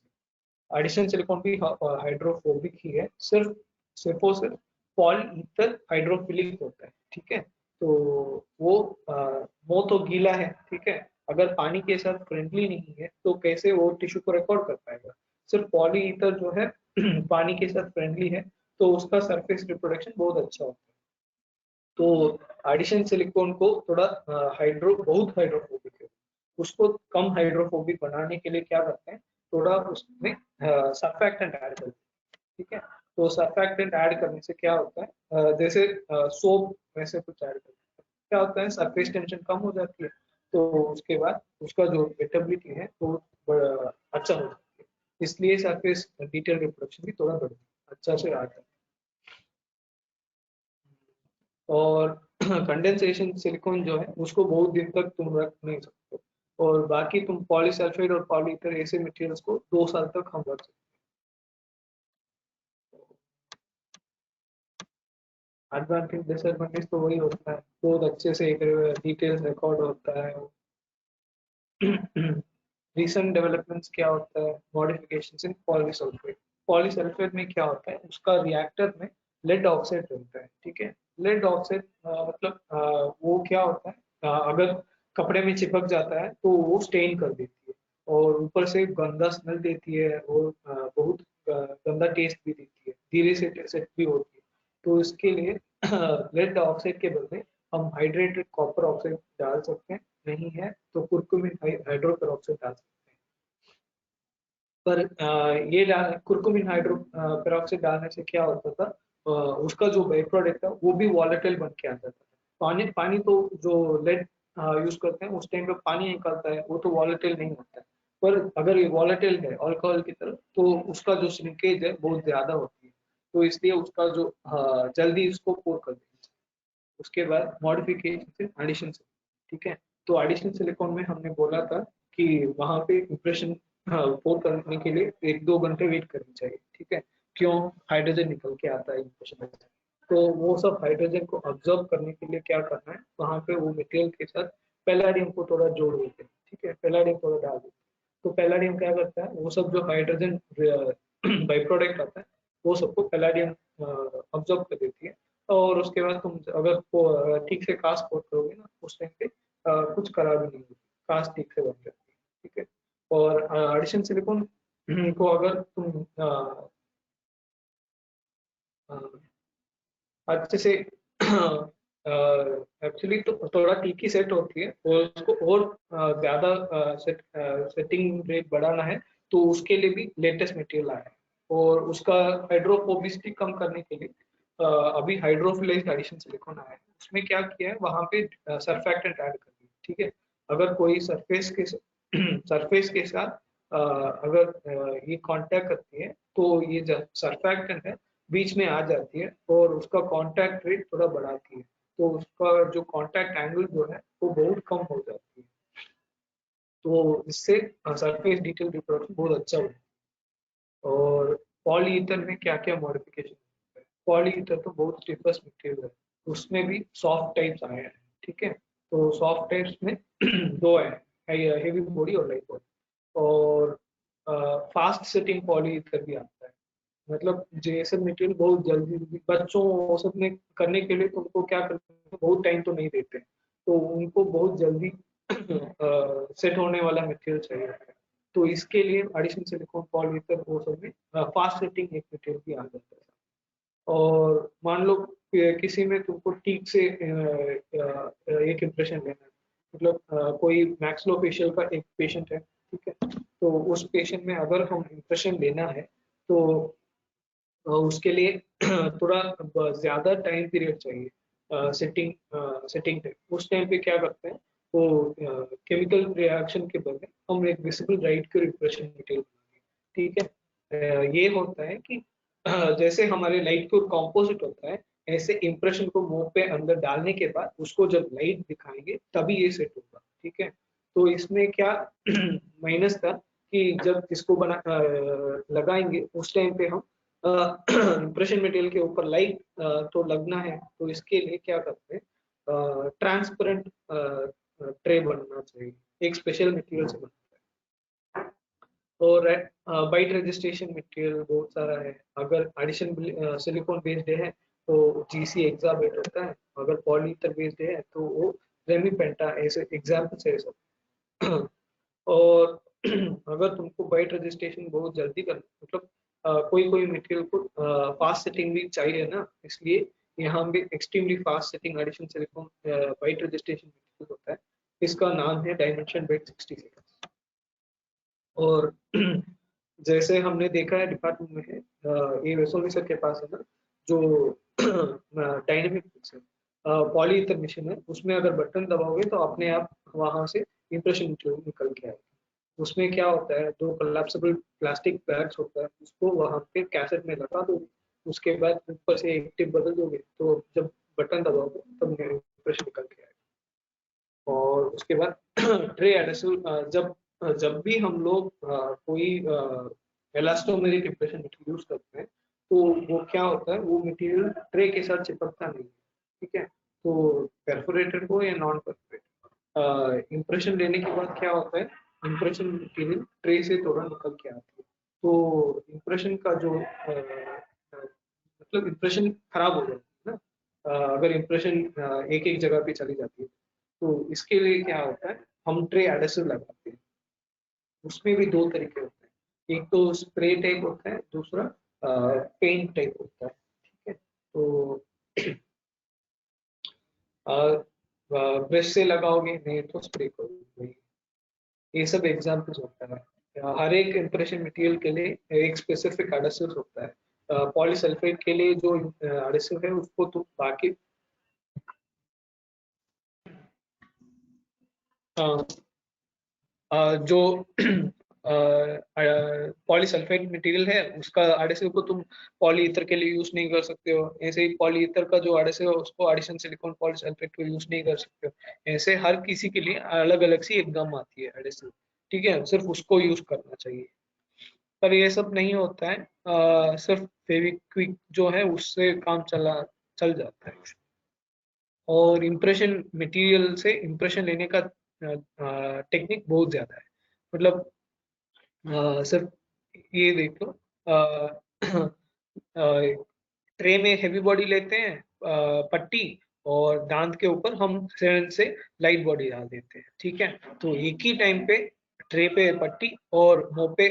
एडिशन सिलिकॉन भी हाइड्रोफोबिक ही है, सिर्फ और सिर्फ पॉलीइथर हाइड्रोफिलिक होता है। ठीक है, तो वो वो तो गीला है, ठीक है, अगर पानी के साथ फ्रेंडली नहीं है तो कैसे वो टिश्यू को रिकॉर्ड कर पाएगा। सिर्फ पॉलीइथर जो है पानी के साथ फ्रेंडली है, तो उसका सरफेस रिप्रोडक्शन बहुत अच्छा होता है। तो एडिशन सिलिकॉन को थोड़ा बहुत हाइड्रोफोबिक है, उसको कम हाइड्रोफोबिक बनाने के लिए क्या करते हैं, थोड़ा उसमें सर्फेक्टेंट ऐड करते हैं। ठीक है, तो सर्फेक्टेंट ऐड करने से क्या होता है, जैसे सोप वैसे कुछ ऐड करते हैं, क्या होता है सरफेस टेंशन कम हो जाती है, तो उसके बाद उसका जो वेटेबिलिटी है वो अच्छा हो जाती है, इसलिए सरफेस डिटेल रिप्रोडक्शन भी थोड़ा बढ़ अच्छा से आता है। और कंडेंसेशन सिलिकॉन जो है उसको बहुत दिन तक तुम रख नहीं सकते, और बाकी तुम पॉलीसल्फाइड और पॉलीइथर ऐसे मटेरियल्स को 2 साल तक हम रख सकते हैं। एडवांटेज डिसएडवांटेज तो वही होता है, बहुत अच्छे से एक डिटेल्स रिकॉर्ड होता है। रिसेंट डेवलपमेंट्स क्या होता है, मॉडिफिकेशन इन पॉलीसल्फेट। पॉलीसल्फेट में क्या होता है, उसका रिएक्टर में लेड ऑक्साइड रहता है। ठीक है, लेड ऑक्साइड मतलब वो क्या होता है, अगर कपड़े में चिपक जाता है तो वो स्टेन कर देती है, और ऊपर से गंदा स्मेल देती है, और बहुत गंदा टेस्ट भी देती है, धीरे से सेट भी होती है। तो इसके लिए लेड ऑक्साइड के बदले हम हाइड्रेटेड कॉपर ऑक्साइड डाल सकते हैं, नहीं है तो कुर्कुमिन हाइड्रोपेरोक्साइड डाल सकते हैं। पर ये कुर्कुमिन हाइड्रोपेरोक्साइड डालने से क्या होता था, उसका जो बाई प्रोडक्ट था वो भी वॉलेटाइल बन के आ जाता है। पानी पानी तो जो लेड यूज करते हैं उस टाइम पे पानी निकलता है वो तो वॉलेटाइल नहीं होता है। पर अगर ये वॉलेटाइल है अल्कोहल की तरह तो उसका जो श्रिंकेज है बहुत ज्यादा होती है, तो इसलिए उसका जो जल्दी उसको पोर कर देना चाहिए। उसके बाद मॉडिफिकेशन एडिशन से, ठीक है। तो एडिशन सिलिकॉन में हमने बोला था कि वहां पे इम्प्रेशन पोर करने के लिए 1-2 घंटे वेट करनी चाहिए, ठीक है। क्यों? हाइड्रोजन निकल के आता है इम्प्रेशन में। तो वो सब हाइड्रोजन को ऑब्जर्व करने के लिए क्या करना है, वहां पे वो मटेरियल के साथ पैलाडियम को थोड़ा जोड़ देते हैं, ठीक है। पैलाडियम थोड़ा डाल देते हैं, तो पैलाडियम क्या करता है, वो सब जो हाइड्रोजन बाई प्रोडक्ट आता है वो सबको पैलाडियम ऑब्जर्व कर देती है। और उसके बाद तुम अगर ठीक से कास्ट कोट करोगे ना उस टाइम पे कुछ खराबी नहीं होगी, कास्ट ठीक से बन जाती है, ठीक है। और एडिशन सिलिकॉन को अगर तुम अ, अच्छे से एक्चुअली तो थोड़ा ठीक ही सेट होती है, और उसको और ज्यादा सेटिंग रेट बढ़ाना है तो उसके लिए भी लेटेस्ट मटेरियल आया है। और उसका हाइड्रोफोबिसिटी कम करने के लिए अभी हाइड्रोफिलाइज्ड एडिशन सिलिकॉन आया है। उसमें क्या किया है, वहां पे सरफेक्टेंट ऐड कर दिया, ठीक है। अगर कोई सरफेस के सरफेस के साथ अगर ये कांटेक्ट करती है तो ये जो सरफेक्टेंट है बीच में आ जाती है और उसका कांटेक्ट रेट थोड़ा बढ़ाती है, तो उसका जो कांटेक्ट एंगल जो है वो बहुत कम हो जाती है। तो इससे सरफेस डिटेल रिप्रोडक्शन बहुत अच्छा होता है। और पॉलीईथर में क्या क्या मॉडिफिकेशन है, पॉलीईथर तो बहुत स्टिफेस्ट मटेरियल है, उसमें भी सॉफ्ट टाइप्स आए हैं, ठीक है। तो सॉफ्ट टाइप्स में दो है, हेवी बॉडी और लाइट बॉडी। और फास्ट सेटिंग पॉलीईथर भी आता है, मतलब जेएसएल मटेरियल बहुत जल्दी जल्दी बच्चों वो सब में करने के लिए तो उनको क्या करते हैं, बहुत टाइम तो नहीं देते, तो उनको बहुत जल्दी सेट होने वाला मटेरियल चाहिए होता है। तो इसके लिए एडिशन सिलिकॉन पॉलीएथर वो सब में फास्ट सेटिंग एक मटेरियल भी आ जाता है। और मान लो किसी में तुमको ठीक से एक इम्प्रेशन लेना है, मतलब कोई मैक्सिलोफेशियल का एक पेशेंट है, ठीक है। तो उस पेशेंट में अगर हम इम्प्रेशन लेना है तो उसके लिए थोड़ा ज्यादा टाइम पीरियड चाहिए सेटिंग सेटिंग टाइम। उस टाइम पे क्या करते हैं, वो केमिकल रिएक्शन के बदले हम एक विजिबल लाइट के रिफ्रेशन मटेरियल बनाएंगे, ठीक है। ये होता है कि जैसे हमारे लाइट को कंपोजिट होता है, ऐसे इंप्रेशन को मुंह पे अंदर डालने के बाद उसको जब लाइट दिखाएंगे तभी ये सेट होगा, ठीक है। तो इसमें क्या माइनस था कि जब इसको लगाएंगे उस टाइम पे हम इम्प्रेशन मटेरियल के ऊपर लाइट तो लगना है, तो इसके लिए क्या करते हैं, ट्रांसपेरेंट ट्रे बनना चाहिए, एक स्पेशल मटेरियल से बनता है। और बाइट रजिस्ट्रेशन मटेरियल बहुत सारा है, अगर एडिशन सिलिकॉन बेस्ड है तो जीसी एक्साबेट होता है, अगर पॉलीथर बेस्ड है तो वो रेमी पेंटा, ऐसे एग्जाम्पल्स है सब। और अगर तुमको बाइट रजिस्ट्रेशन बहुत जल्दी करना, मतलब कोई कोई मटेरियल को फास्ट सेटिंग भी चाहिए ना, इसलिए यहाँ भी extremely fast setting addition silicone bite registration material होता है। इसका नाम है डायमेंशन बेड 60 सेकंड। और जैसे हमने देखा है डिपार्टमेंट में है, ये वैसोली सर के पास है ना, जो डायनेमिक पॉलीइथर मशीन है, उसमें अगर बटन दबाओगे तो अपने आप वहां से इंप्रेशन निकल के आएगा। उसमें क्या होता है, दो कोलैप्सिबल प्लास्टिक बैग्स होता है, उसको वहां पे कैसेट में लगा दो, उसके बाद ऊपर से एक टिप बदल दोगे तो जब बटन दबाओगे तब इंप्रेशन निकल के आएगा। और उसके बाद ट्रे एडहेसिव, जब जब भी हम लोग कोई एलास्टोमेरिक इम्प्रेशन मटेरियल यूज करते हैं तो वो क्या होता है, वो मटेरियल ट्रे के साथ चिपकता नहीं है, ठीक है। तो परफोरेटेड हो या नॉन परफोरेटेड, इम्प्रेशन लेने के बाद क्या होता है, इम्प्रेशन मटेरियल ट्रे से थोड़ा निकल के आती है, तो इम्प्रेशन का जो मतलब इम्प्रेशन खराब हो जाता है ना, अगर इम्प्रेशन एक एक जगह पे चली जाती है। तो इसके लिए क्या होता है, हम ट्रे एडेसिव लगाते हैं। उसमें भी दो तरीके होते हैं, एक तो स्प्रे टाइप होता है, दूसरा पेंट टाइप होता है, ठीक है। तो ब्रश से लगाओगे नहीं तो स्प्रे करोगे, ये सब एग्जाम्पल्स होता है। हर एक इम्प्रेशन मटेरियल के लिए एक स्पेसिफिक एडेसिव होता है, पॉलीसल्फेट के लिए जो एडिसिव है उसको तुम बाकी जो पॉलीसल्फेट मटेरियल है उसका एडिसिव को तुम पॉली ईथर के लिए यूज नहीं कर सकते हो। ऐसे ही पॉली ईथर का जो एडिसिव है उसको एडिशन सिलिकॉन पॉलीसल्फेट को यूज नहीं कर सकते हो। ऐसे हर किसी के लिए अलग अलग सी एक गम आती है एडिसिव, ठीक है, सिर्फ उसको यूज करना चाहिए। पर ये सब नहीं होता है, सिर्फ फेविक्विक जो है उससे काम चल जाता है। और इम्प्रेशन मटेरियल से इम्प्रेशन लेने का टेक्निक बहुत ज्यादा है। मतलब सिर्फ ये देख लो, ट्रे में हैवी बॉडी लेते हैं, पट्टी, और दांत के ऊपर हम सिरेंज से लाइट बॉडी डाल देते हैं, ठीक है। तो एक ही टाइम पे ट्रे पे पट्टी और मुंह पे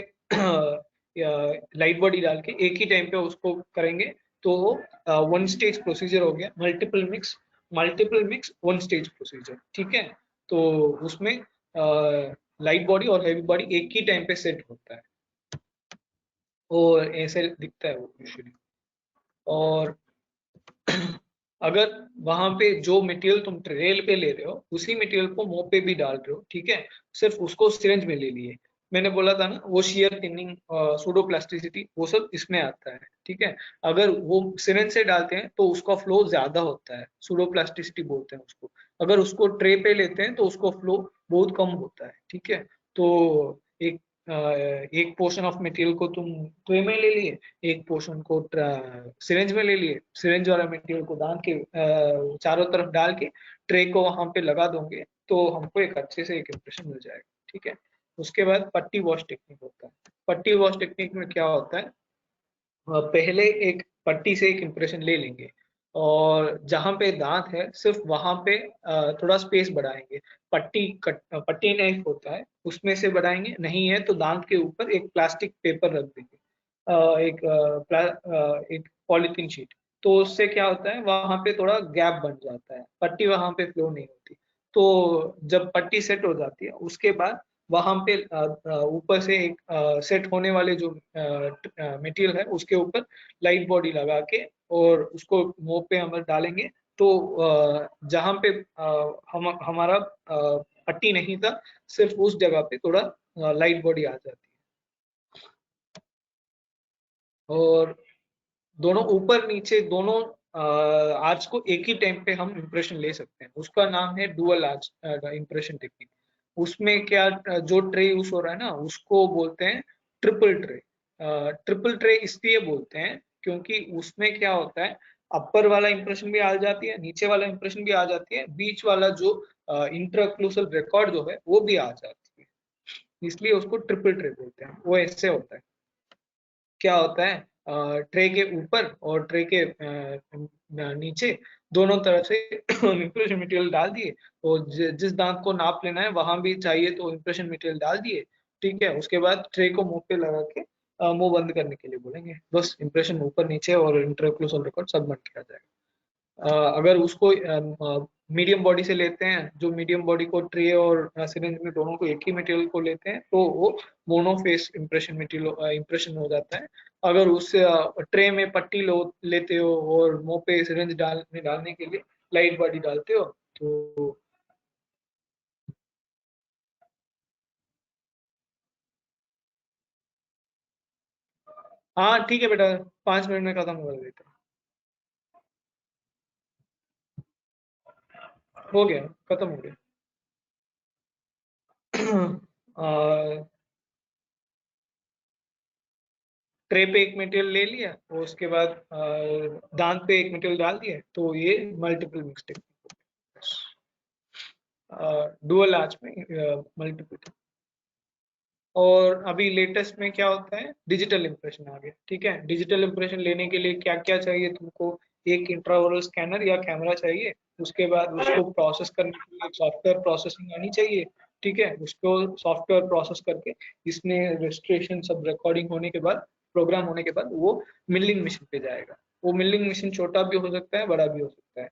लाइट बॉडी डाल के एक ही टाइम पे उसको करेंगे तो वन स्टेज प्रोसीजर हो गया। Multiple mix one stage procedure, ठीक है। तो उसमें लाइट बॉडी और हैवी बॉडी एक ही टाइम पे सेट होता है और ऐसे दिखता है वो यूजुअली। और अगर वहां पे जो मटेरियल तुम ट्रेल पे ले रहे हो उसी मटेरियल को मुंह पे भी डाल रहे हो, ठीक है, सिर्फ उसको सिरिंज में ले लिए। मैंने बोला था ना वो शियर थिनिंग, सूडो प्लास्टिसिटी, वो सब इसमें आता है, ठीक है। अगर वो सिरिंज से डालते हैं तो उसका फ्लो ज्यादा होता है, सूडो प्लास्टिसिटी बोलते हैं उसको। अगर उसको ट्रे पे लेते हैं तो उसको फ्लो बहुत कम होता है, ठीक है। तो एक एक पोर्शन ऑफ मटेरियल को तुम ट्रे में ले लिए, एक पोर्शन को सिरेंज में ले लिए, सिरेंज वाला मटेरियल को दांत के चारों तरफ डाल के ट्रे को वहां पे लगा दोगे तो हमको एक अच्छे से एक इम्प्रेशन मिल जाएगा, ठीक है। उसके बाद पट्टी वॉश टेक्निक होता है। पट्टी वॉश टेक्निक में क्या होता है, पहले एक पट्टी से एक इम्प्रेशन ले लेंगे और जहां पे दांत है सिर्फ वहां पे थोड़ा स्पेस बढ़ाएंगे। पट्टी नाइफ होता है उसमें से बढ़ाएंगे, नहीं है तो दांत के ऊपर एक प्लास्टिक पेपर रख देंगे, एक पॉलीथीन शीट। तो उससे क्या होता है वहां पे थोड़ा गैप बन जाता है, पट्टी वहां पे फ्लो नहीं होती। तो जब पट्टी सेट हो जाती है उसके बाद वहां पे ऊपर से एक सेट होने वाले जो मटेरियल है उसके ऊपर लाइट बॉडी लगा के और उसको मुंह पे हम डालेंगे तो जहां पे हमारा पट्टी नहीं था सिर्फ उस जगह पे थोड़ा लाइट बॉडी आ जाती है। और दोनों ऊपर नीचे दोनों आर्च को एक ही टाइम पे हम इंप्रेशन ले सकते हैं, उसका नाम है डुअल आर्च इंप्रेशन टेक्निक। उसमें क्या जो ट्रे यूज हो रहा है ना उसको बोलते हैं ट्रिपल ट्रे। ट्रिपल ट्रे इसलिए बोलते हैं क्योंकि उसमें क्या होता है, अपर वाला इंप्रेशन भी आ जाती है, नीचे वाला इंप्रेशन भी आ जाती है, बीच वाला जो इंट्राक्लूसल रिकॉर्ड जो है वो भी आ जाती है, इसलिए उसको ट्रिपल ट्रे बोलते हैं। वो ऐसे होता है, क्या होता है, ट्रे के ऊपर और ट्रे के नीचे दोनों तरफ से इम्प्रेशन मटेरियल डाल दिए और जिस दांत को नाप लेना है वहां भी चाहिए तो इम्प्रेशन मटेरियल डाल दिए, ठीक है। उसके बाद ट्रे को मुंह पे लगा के मुंह बंद करने के लिए बोलेंगे, बस इम्प्रेशन ऊपर नीचे और इंटरक्लूसल रिकॉर्ड सब बन के आ जाएगा। अगर उसको मीडियम बॉडी से लेते हैं, जो मीडियम बॉडी को ट्रे और सिरिंज में दोनों को एक ही मटेरियल को लेते हैं तो वो मोनोफेस इंप्रेशन मटेरियल इंप्रेशन हो जाता है। अगर उस ट्रे में पट्टी लेते हो और मुंह पे सिरिंज डालने के लिए लाइट बॉडी डालते हो तो हाँ ठीक है बेटा, 5 मिनट में खत्म कर देते हैं। हो गया, खत्म हो गया। ट्रे पे एक मटेरियल ले लिया और उसके बाद दांत पे एक मटेरियल डाल दिया तो ये multiple mix technique, dual arch में मल्टीपल। और अभी लेटेस्ट में क्या होता है, डिजिटल इंप्रेशन आ गया, ठीक है। डिजिटल इंप्रेशन लेने के लिए क्या क्या चाहिए तुमको, एक इंट्राओरल स्कैनर या कैमरा चाहिए, उसके बाद उसको प्रोसेस करने के लिए सॉफ्टवेयर प्रोसेसिंग आनी चाहिए, ठीक है। उसको सॉफ्टवेयर प्रोसेस करके इसमें रजिस्ट्रेशन सब रिकॉर्डिंग होने के बाद, प्रोग्राम होने के बाद वो मिलिंग मशीन पे जाएगा। वो मिलिंग मशीन छोटा भी हो सकता है बड़ा भी हो सकता है,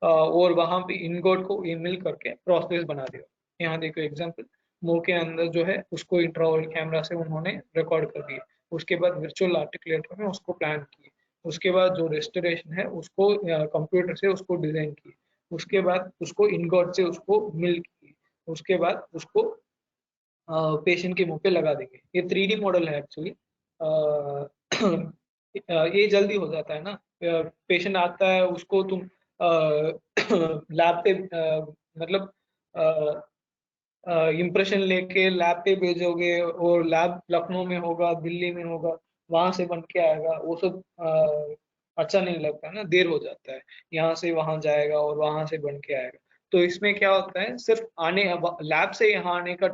और वहां पे इनगोट को ये मिल करके प्रोसेस बना देगा। यहाँ देखो एग्जांपल, मुंह के अंदर जो है उसको इंट्राओरल कैमरा से उन्होंने रिकॉर्ड कर दिया, उसके बाद वर्चुअल आर्टिकुलेटर में उसको प्लान किए, उसके बाद जो रेस्टोरेशन है उसको कंप्यूटर से उसको डिजाइन किए, उसके बाद उसको इनगॉट से उसको मिल किए, उसके बाद उसको पेशेंट के मुंह पे लगा देंगे। ये 3D मॉडल है एक्चुअली। ये जल्दी हो जाता है ना। पेशेंट आता है उसको तुम लैब पे मतलब इम्प्रेशन लेके लैब पे भेजोगे और लैब लखनऊ में होगा, दिल्ली में होगा, वहां से बन के आएगा, वो सब अच्छा नहीं लगता है ना, देर हो जाता है। यहाँ से वहां जाएगा और वहां से बन के आएगा। तो इसमें क्या होता है, सिर्फ आने लैब से यहाँ आने का